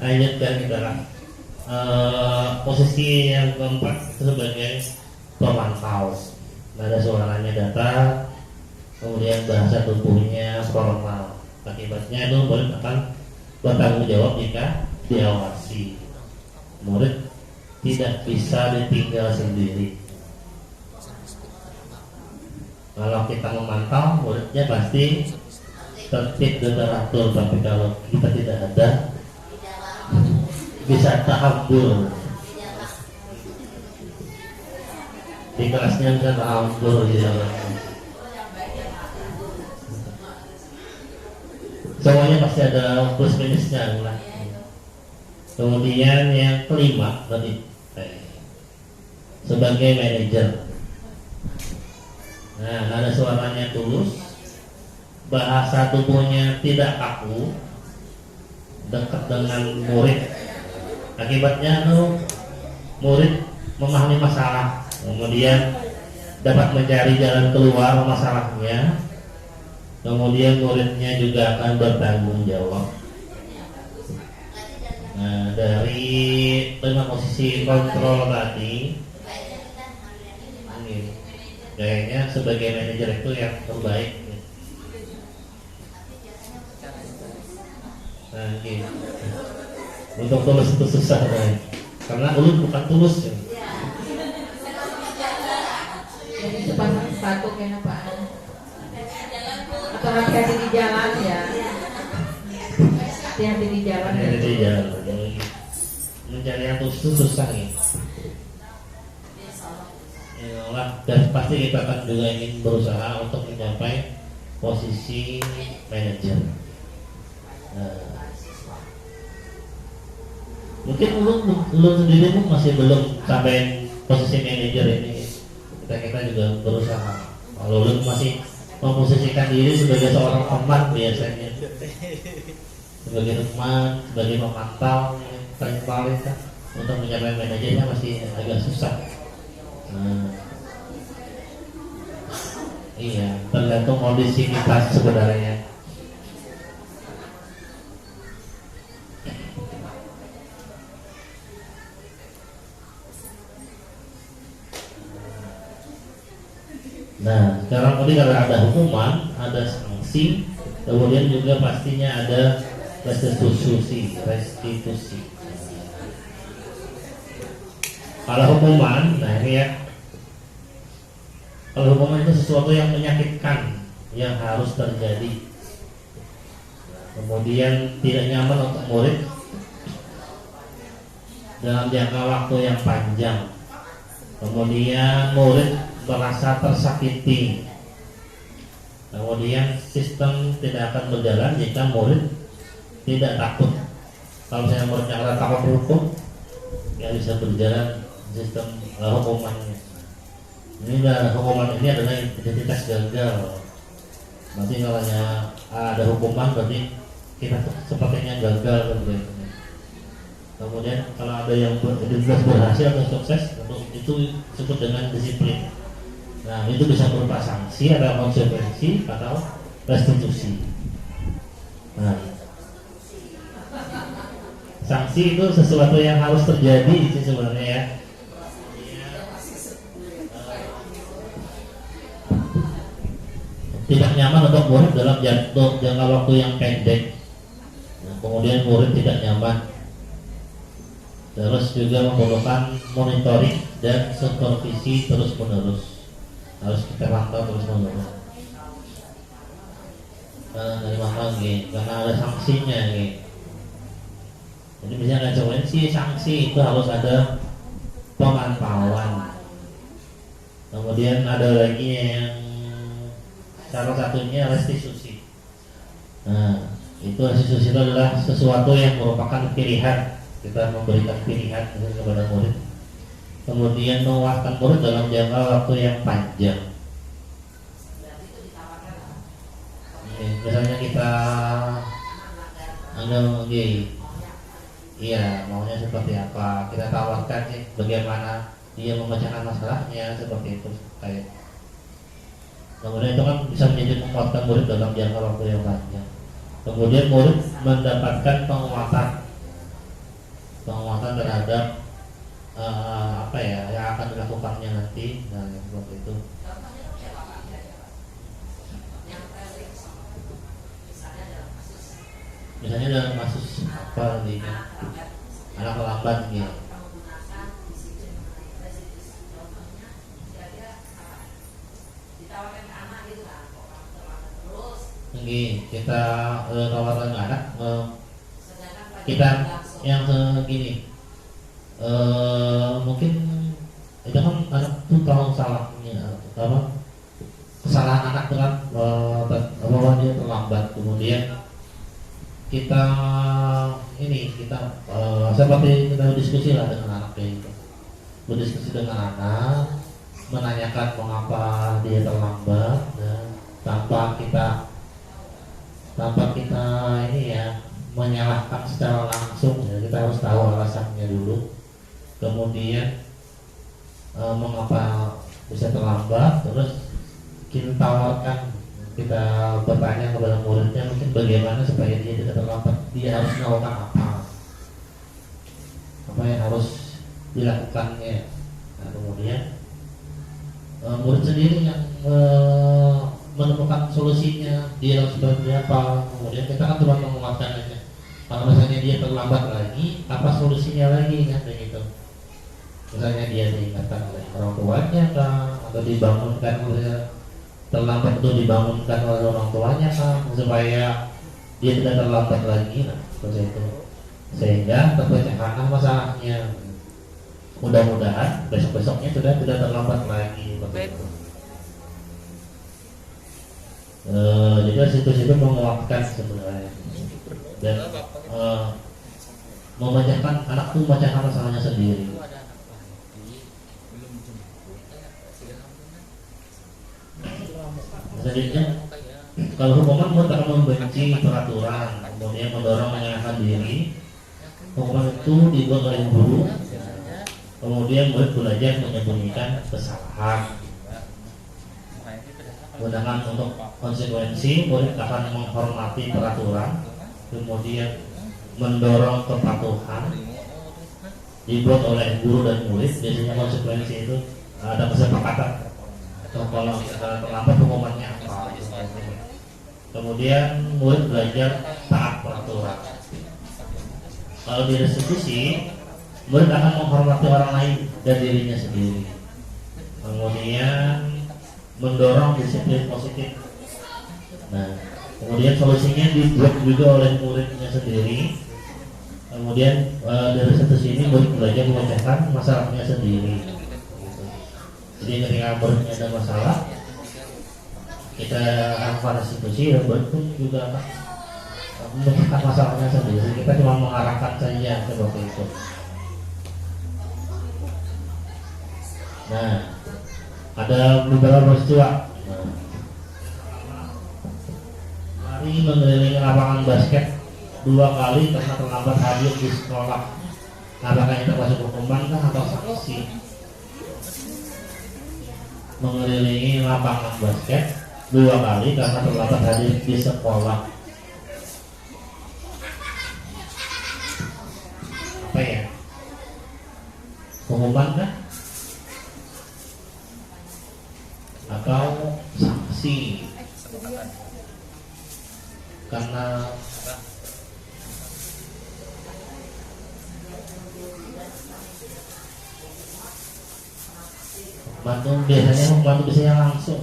Lanjutkan kita lah. Posisi yang keempat itu sebagai pemantau. Nada suaranya datar, kemudian bahasa tubuhnya formal. Akibatnya itu murid akan bertanggung jawab jika diawasi. Murid tidak bisa ditinggal sendiri. Kalau kita memantau, muridnya pasti tertib dan teratur. Tapi kalau kita tidak ada, bisa tahambur. Di kelasnya bisa tahambur gitu. Semuanya pasti ada plus minusnya lah. Kemudian yang kelima tadi sebagai manajer. Nah, nada suaranya tulus, bahasa tubuhnya tidak kaku, dekat dengan murid. Akibatnya murid memahami masalah, kemudian dapat mencari jalan keluar masalahnya. Kemudian muridnya juga akan bertanggung jawab. Nah, dari 5 posisi kontrol tadi, kayaknya sebagai manajer itu yang terbaik. Nah, gitu. Untuk tulus itu susah kan? Karena ulun bukan tulus ya. Jadi sepasang sepatu kayak apa? Atau hati-hati di jalan ya? Hati-hati di jalan. Hati-hati di jalan. Mencari yang tulus itu susah gitu. Dan pasti kita akan juga ingin berusaha untuk mencapai posisi manajer. Nah, mungkin lu sendiri pun masih belum sampai posisi manajer ini. Kita juga berusaha. Kalau lu masih memposisikan diri sebagai seorang teman biasanya, sebagai teman, sebagai pemantau, paling untuk mencapai manajernya masih agak susah. Nah, iya, tergantung kondisi kita sebenarnya. Nah, sekarang tadi kalau ada hukuman, ada sanksi, kemudian juga pastinya ada restitusi. Kalau hukuman, nah ini ya, kalau hukuman itu sesuatu yang menyakitkan yang harus terjadi, kemudian tidak nyaman untuk murid dalam jangka waktu yang panjang, kemudian murid merasa tersakiti, kemudian sistem tidak akan berjalan jika murid tidak takut. Kalau misalnya muridnya nggak takut hukum, ya bisa berjalan sistem hukumannya. Ini hukuman ini adalah identitas gagal. Berarti kalau ada hukuman berarti kita sepertinya gagal gitu. Kemudian kalau ada yang berhasil atau sukses, itu disebut dengan disiplin. Nah itu bisa berupa sanksi, ada konsekuensi atau restitusi. Nah, sanksi itu sesuatu yang harus terjadi sih sebenarnya ya. Tidak nyaman untuk murid dalam jangka waktu yang pendek. Nah, kemudian murid tidak nyaman. Terus juga memerlukan monitoring dan supervisi terus menerus. Harus kita pantau terus menerus. Dari mana lagi? Karena ada sanksinya nih. Jadi misalnya konsekuensi sanksi itu harus ada pemantauan. Kemudian ada lagi yang salah satunya restitusi. Nah, itu restitusi itu adalah sesuatu yang merupakan pilihan. Kita memberikan pilihan kepada murid. Kemudian menguatkan murid dalam jangka waktu yang panjang. Misalnya kita lagi, iya maunya seperti apa? Kita tawarkan sih bagaimana dia memecahkan masalahnya seperti itu kayak. Kemudian itu kan bisa menjadi menguatkan murid dalam jangka waktu yang panjang. Kemudian murid mendapatkan penguatan terhadap apa ya yang akan dilakukannya nanti. Nah seperti itu. Misalnya dalam kasus apa nih, anak lambat gitu. Ini kita tawarkan anak, kita yang segini, mungkin itu kan anak itu tahu salahnya, apa kesalahan anak dengan bahwa dia terlambat, kemudian kita seperti kita diskusi lah dengan anak itu, berdiskusi dengan anak, menanyakan mengapa dia terlambat, dan tanpa kita ini ya menyalahkan secara langsung ya, kita harus tahu alasannya dulu, kemudian mengapa bisa terlambat, terus kita tawarkan, kita bertanya kepada muridnya mungkin bagaimana supaya dia tidak terlambat, dia harus melakukan apa yang harus dilakukannya. Nah, kemudian murid sendiri yang menemukan solusinya, dia harus seperti apa. Kemudian kita kan cuma menguatkan aja. Kalau misalnya dia terlambat lagi, apa solusinya lagi kan begitu. Misalnya dia diingatkan oleh orang tuanya kah, atau dibangunkan oleh terlambat itu dibangunkan oleh orang tuanya kah, supaya dia tidak terlambat lagi. Nah seperti itu, sehingga terpecahkan masalahnya. Mudah-mudahan besok-besoknya sudah tidak terlambat lagi. Jadi situ-situ menguatkan sebenarnya, dan memecahkan anak itu memecahkan masalahnya sendiri. Selanjutnya, kalau hukuman murid akan membenci peraturan, kemudian mendorong menyalahkan diri. Hukuman itu dibuat oleh guru, kemudian murid belajar menyembunyikan kesalahan. Sedangkan untuk konsekuensi, murid akan menghormati peraturan, kemudian mendorong kepatuhan, dibuat oleh guru dan murid. Biasanya konsekuensi itu ada kesepakatan, atau kalau kita terlambat hukumannya apa. Kemudian murid belajar taat peraturan. Kalau di restitusi murid akan menghormati orang lain dan dirinya sendiri. Kemudian mendorong disiplin positif. Nah, kemudian solusinya dibuat juga oleh muridnya sendiri. Kemudian dari restitusi ini murid belajar memecahkan masalahnya sendiri. Jadi ketika muridnya ada masalah, kita lakukan restitusi, dan murid pun juga akan memecahkan masalahnya sendiri. Kita cuma mengarahkan saja seperti itu. Nah, ada beberapa peristiwa. Mari mengelilingi lapangan basket 2 kali karena terlambat hadir di sekolah. Apakah itu termasuk hukuman atau sanksi? Mengelilingi lapangan basket 2 kali karena terlambat hadir di sekolah. Apa ya? Hukuman kah? Atau sanksi? Karena bantu biasanya langsung.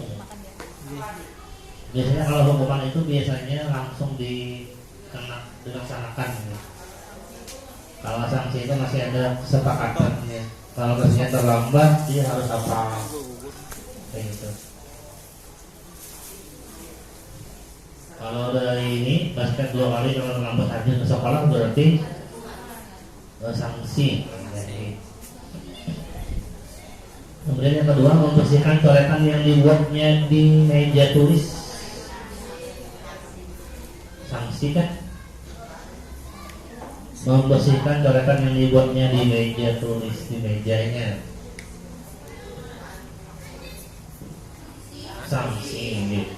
Biasanya kalau hukuman itu biasanya langsung dilaksanakan. Kalau sanksi itu masih ada kesepakatannya. Kalau kerjanya terlambat, dia harus apa? Kayak gitu. Kalau dari ini basket 2 kali kalau terlambat hadir ke sekolah berarti sanksi. Kemudian yang kedua, membersihkan coretan yang dibuatnya di meja tulis. Sanksi kan? Membersihkan coretan yang dibuatnya di meja tulis, di mejanya. Sanksi ini.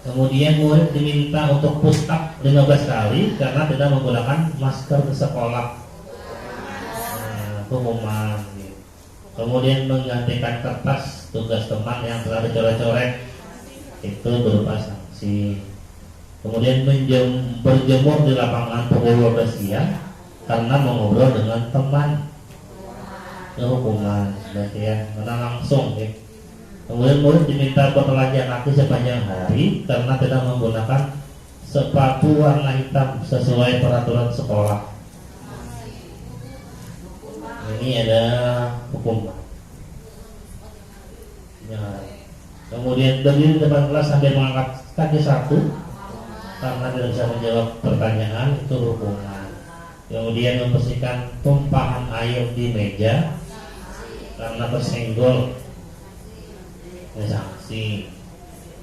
Kemudian murid diminta untuk push up 15 kali karena tidak menggunakan masker ke sekolah. Hukuman. Kemudian menggantikan kertas tugas teman yang telah dicoret-coret, itu berupa sanksi. Kemudian berjemur di lapangan pukul 12 siang karena mengobrol dengan teman, itu hukuman berarti ya, karena langsung ya. Kemudian murid diminta bertelanjang kaki sepanjang hari karena tidak menggunakan sepatu warna hitam sesuai peraturan sekolah. Ini ada hukum. Ya. Kemudian berdiri di depan kelas sambil mengangkat kaki satu karena tidak bisa menjawab pertanyaan, itu hukuman. Kemudian membersihkan tumpahan air di meja karena tersenggol, sanksi.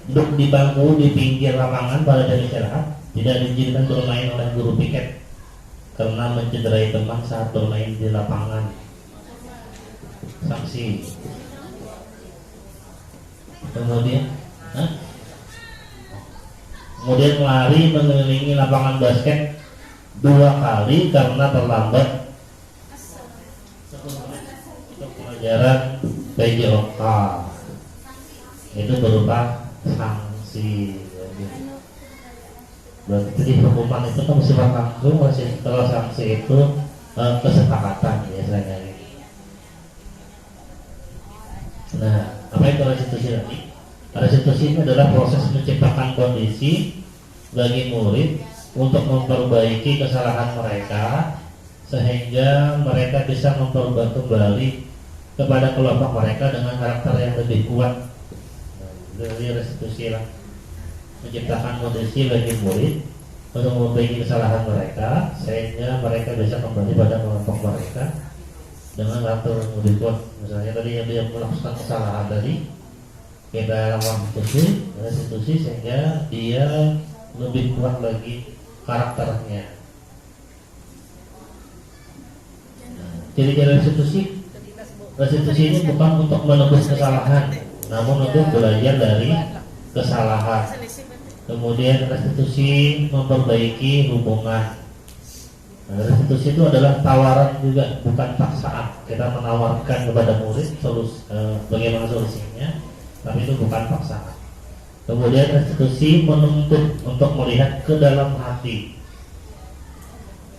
Duduk di bangku di pinggir lapangan pada jam istirahat tidak diizinkan bermain oleh guru piket karena mencederai teman saat bermain di lapangan, sanksi. Kemudian lari mengelilingi lapangan basket 2 kali karena terlambat untuk pelajaran PJOK, itu berupa sanksi. Berarti hukuman itu kan bersifat langsung, kalau sanksi itu kesepakatan biasanya. Nah, apa itu restitusi tadi? Restitusi ini adalah proses menciptakan kondisi bagi murid untuk memperbaiki kesalahan mereka sehingga mereka bisa memperbaiki kembali kepada kelompok mereka dengan karakter yang lebih kuat. Dari restitusi lah, menciptakan kondisi bagi murid untuk memperbaiki kesalahan mereka sehingga mereka bisa kembali pada kelompok mereka dengan karakter yang lebih kuat. Misalnya tadi yang dia melakukan kesalahan tadi, kita lakukan restitusi sehingga dia lebih kuat lagi karakternya. Ciri-ciri restitusi ini bukan untuk menebus kesalahan, namun untuk belajar dari kesalahan. Kemudian restitusi memperbaiki hubungan. Nah, restitusi itu adalah tawaran juga, bukan paksaan. Kita menawarkan kepada murid bagaimana solusinya, tapi itu bukan paksaan. Kemudian restitusi menuntut untuk melihat ke dalam hati.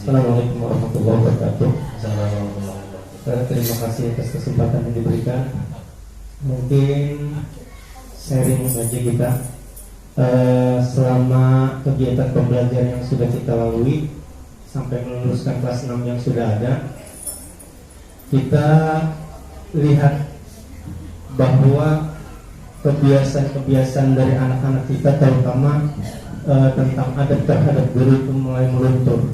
Assalamualaikum warahmatullahi wabarakatuh. Assalamualaikum. Terima kasih atas kesempatan yang diberikan. Mungkin sharing saja kita selama kegiatan pembelajaran yang sudah kita lalui sampai meluluskan kelas 6 yang sudah ada, kita lihat bahwa kebiasaan-kebiasaan dari anak-anak kita, terutama tentang adab terhadap guru itu mulai meluntur,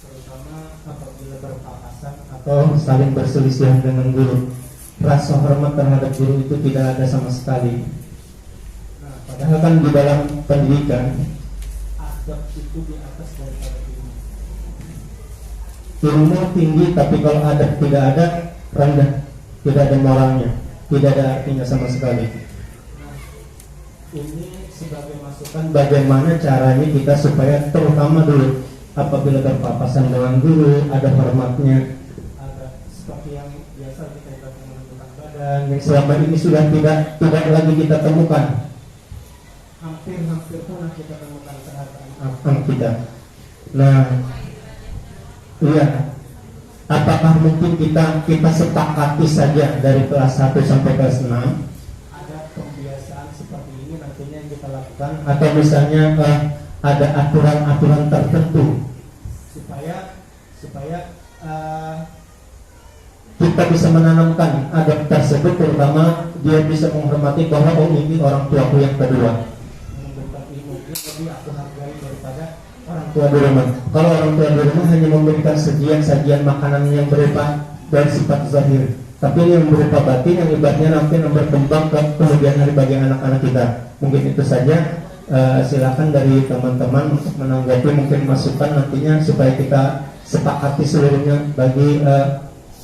terutama apabila berpapasan atau saling berselisihan dengan guru. Rasa hormat terhadap guru itu tidak ada sama sekali. Nah, padahal kan di dalam pendidikan adab itu di atas daripada ilmu. Ilmu tinggi, tapi kalau adab tidak ada, rendah, tidak ada moralnya, tidak ada artinya sama sekali. Nah, ini sebagai masukan bagaimana caranya kita supaya, terutama dulu apabila berpapasan dengan guru, ada hormatnya, ada seperti yang biasa kita ibaratkan menentukan badan, yang selama ini sudah tidak lagi kita temukan. Hampir pernah kita temukan terhadap anak kita. Nah, iya. Apakah mungkin kita sepakati saja dari kelas 1 sampai kelas 6 ada pembiasaan seperti ini nantinya yang kita lakukan, atau misalnya ada aturan-aturan tertentu supaya kita bisa menanamkan adab tersebut, terutama dia bisa menghormati bahwa oh ini orang tuaku yang kedua, memberikan ilmu ini lebih aku hargai daripada orang tua di rumah. Kalau orang tua di rumah hanya memberikan sajian makanan yang berupa dari sifat zahir, tapi ini yang berupa batin, yang ibaratnya nanti berkembang ke kemudian hari bagi anak-anak kita. Mungkin itu saja. Silakan dari teman-teman untuk menanggapi mungkin masukan nantinya supaya kita sepakati seluruhnya bagi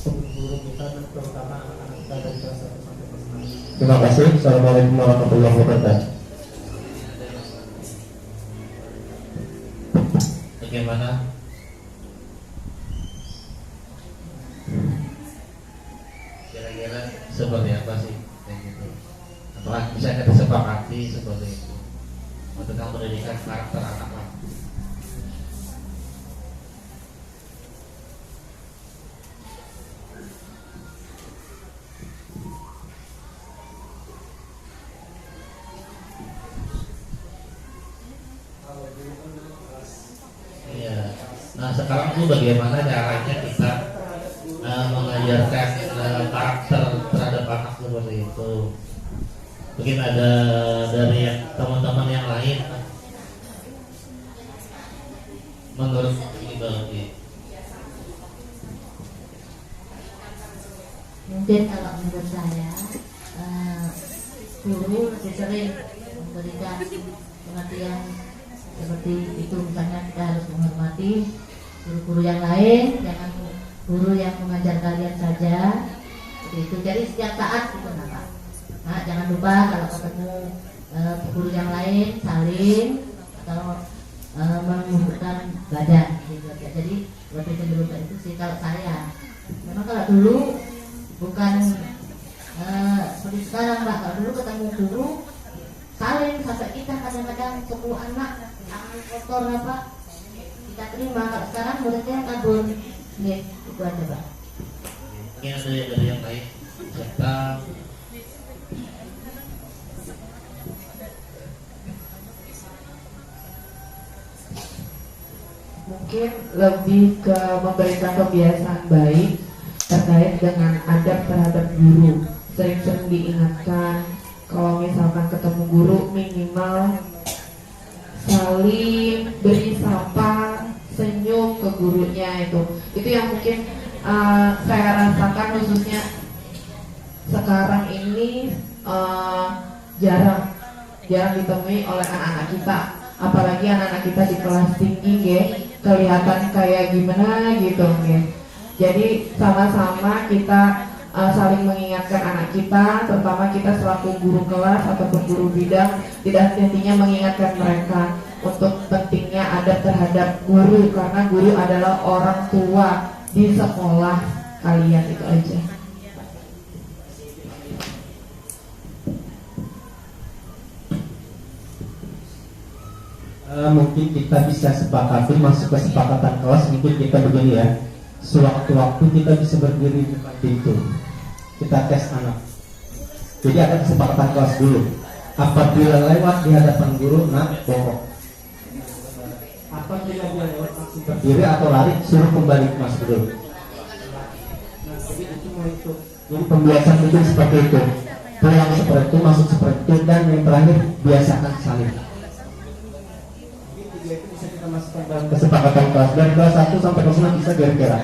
guru kita dan terutama anak-anak kita dari kelas 1 sampai kelas 6. Terima kasih. Assalamualaikum warahmatullahi wabarakatuh. Bagaimana? Kira-kira seperti apa sih? Gitu. Apakah bisa kita sepakati seperti itu tentang pendidikan karakter anak-anak? Iya. Nah sekarang tuh bagaimana caranya kita mengajarkan karakter terhadap anak seperti itu? Mungkin ada dari teman-teman yang lain menurut ini. Mungkin kalau menurut saya guru lebih sering memberikan pengertian seperti itu, misalnya kita harus menghormati guru-guru yang lain, jangan guru yang mengajar kalian saja seperti itu. Jadi setiap saat itu Nah, jangan lupa kalau ketemu guru yang lain saling atau menundukkan badan gitu. Jadi lebih cenderung itu sih kalau saya. Memang kalau dulu bukan seperti sekarang Mbak. Kalau dulu ketemu guru saling sampai kita kadang-kadang 10 anak yang kotor apa kita terima. Kalau sekarang muridnya kabur. Nih, itu aja Mbak. Mungkin ada dari yang lain serta mungkin lebih ke memberikan kebiasaan baik terkait dengan adab terhadap guru. Sering-sering diingatkan kalau misalkan ketemu guru minimal saling beri sapa, senyum ke gurunya itu yang mungkin saya rasakan khususnya sekarang ini jarang ditemui oleh anak-anak kita, apalagi anak-anak kita di kelas tinggi kelihatan kayak gimana gitu Jadi sama-sama kita saling mengingatkan anak kita, terutama kita selaku guru kelas ataupun guru bidang, tidak henti-hentinya mengingatkan mereka untuk pentingnya adab terhadap guru, karena guru adalah orang tua di sekolah kalian. Itu aja. mungkin kita bisa sepakati masuk kesepakatan kelas, mungkin kita begini ya, sewaktu-waktu kita bisa berdiri di depan pintu, kita tes anak. Jadi ada kesepakatan kelas dulu. Apabila lewat di hadapan guru, nak bohong. Apabila dia lewat langsung berdiri atau lari, suruh kembali masuk dulu. Nah, jadi itu mau itu. Jadi pembiasaan itu seperti itu. Pulang seperti itu, masuk seperti itu, dan yang terakhir biasakan saling. Jadi itu bisa kita masukkan dalam kesepakatan kelas. Dari kelas 1 sampai kelas 6 bisa kira-kira.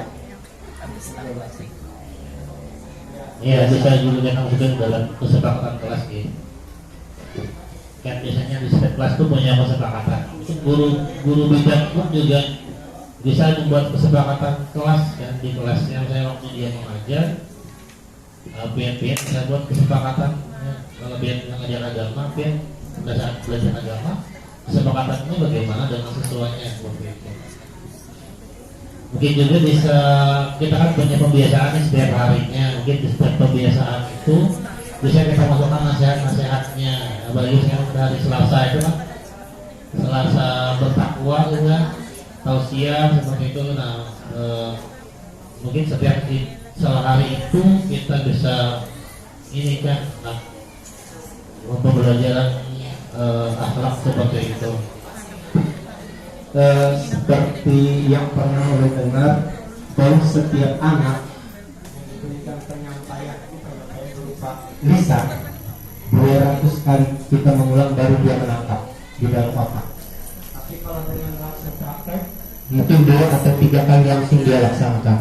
Iya, bisa juga kita masukkan dalam kesepakatan kelas ya. Kan biasanya di setiap kelas itu punya kesepakatan. Guru bidang pun juga bisa membuat kesepakatan kelas kan di kelasnya. Saya waktu dia mengajar, pian-pian bisa buat kesepakatan. Kalau pian mengajar agama, pian pada saat belajar agama, kesepakatannya bagaimana dengan sesuainya seperti itu. Mungkin juga bisa, kita kan punya pembiasaan setiap harinya. Mungkin di setiap pembiasaan itu bisa kita masukkan nasihat-nasihatnya. Apalagi sekarang dari Selasa itu kan, Selasa bertakwa itu kan, tausiah seperti itu. Nah, mungkin setiap hari itu kita bisa ini kan, pembelajaran akhlak seperti itu. Seperti yang pernah oleh dengar bahwa setiap anak diberikan penyampaian berupa lisan 200 kali kita mengulang baru dia menangkap di dalam otak. Tapi kalau dengan langsung praktek mungkin 2 atau 3 kali langsung dia laksanakan.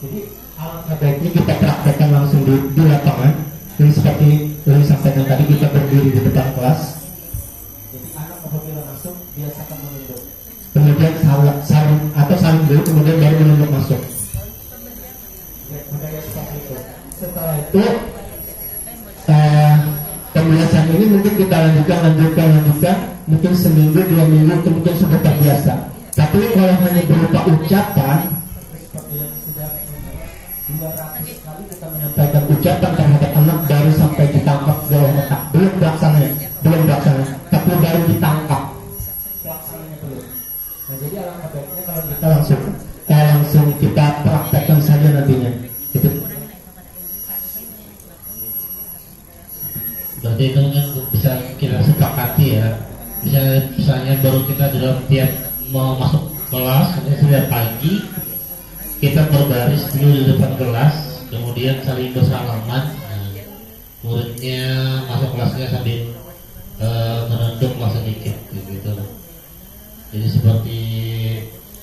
Jadi alangkah baiknya kita praktekkan langsung di lapangan. Jadi seperti yang disampaikan tadi, kita berdiri di depan kelas. Apabila masuk, biasakan menunduk. Kemudian saling dulu, kemudian baru menunduk masuk. Budaya seperti itu. Setelah itu, pembiasaan ini mungkin kita lanjutkan. Mungkin seminggu, 2 minggu, kemudian sudah terbiasa. Tapi kalau hanya berupa ucapan, seperti yang sudah 200 kali kita menyampaikan ucapan terhadap anak baru sampai ditangkap dalam otak, belum pelaksananya, tapi baru ditangkap pelaksananya belum. Nah, jadi alangkah baiknya kalau kita langsung kita praktekkan saja nantinya. Gitu. Berarti itu kan bisa kita sepakati ya. Misalnya baru kita dalam tiap mau masuk kelas, sudah pagi kita berbaris dulu di depan kelas, kemudian saling bersalaman. Muridnya masuk kelasnya sambil menunduk sedikit gitu. Jadi seperti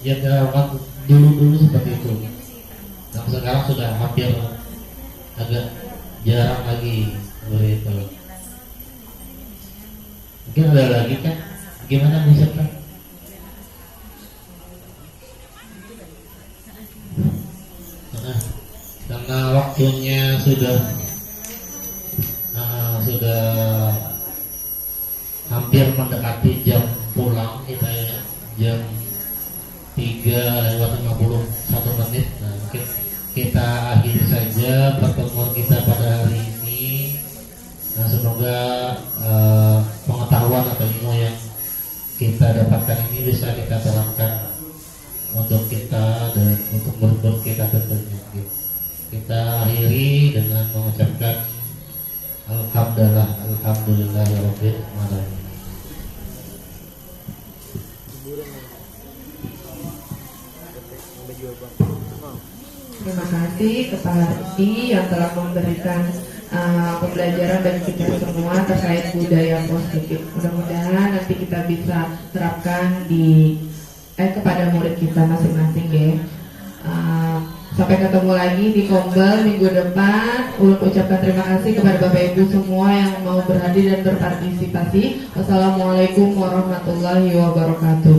yang dilakukan dulu seperti itu. Dan sekarang sudah hampir agak jarang lagi begitu. Mungkin ada lagi kan? Gimana bisa kan? Nah, karena waktunya sudah hampir mendekati jam pulang kita ya, jam 3:51. Nah, mungkin kita akhiri saja pertemuan kita pada hari ini. Nah, semoga pengetahuan atau ilmu yang kita dapatkan ini bisa kita terapkan untuk kita dan untuk murid kita tentunya. Kita akhiri dengan mengucapkan alhamdulillahirabbil alamin. Terima kasih kepada Rizky yang telah memberikan pembelajaran bagi kita semua terkait budaya positif. Mudah-mudahan nanti kita bisa terapkan kepada murid kita masing-masing ya. Sampai ketemu lagi di Kombel minggu depan. Ulun ucapkan terima kasih kepada Bapak Ibu semua yang mau berhadir dan berpartisipasi. Wassalamualaikum warahmatullahi wabarakatuh.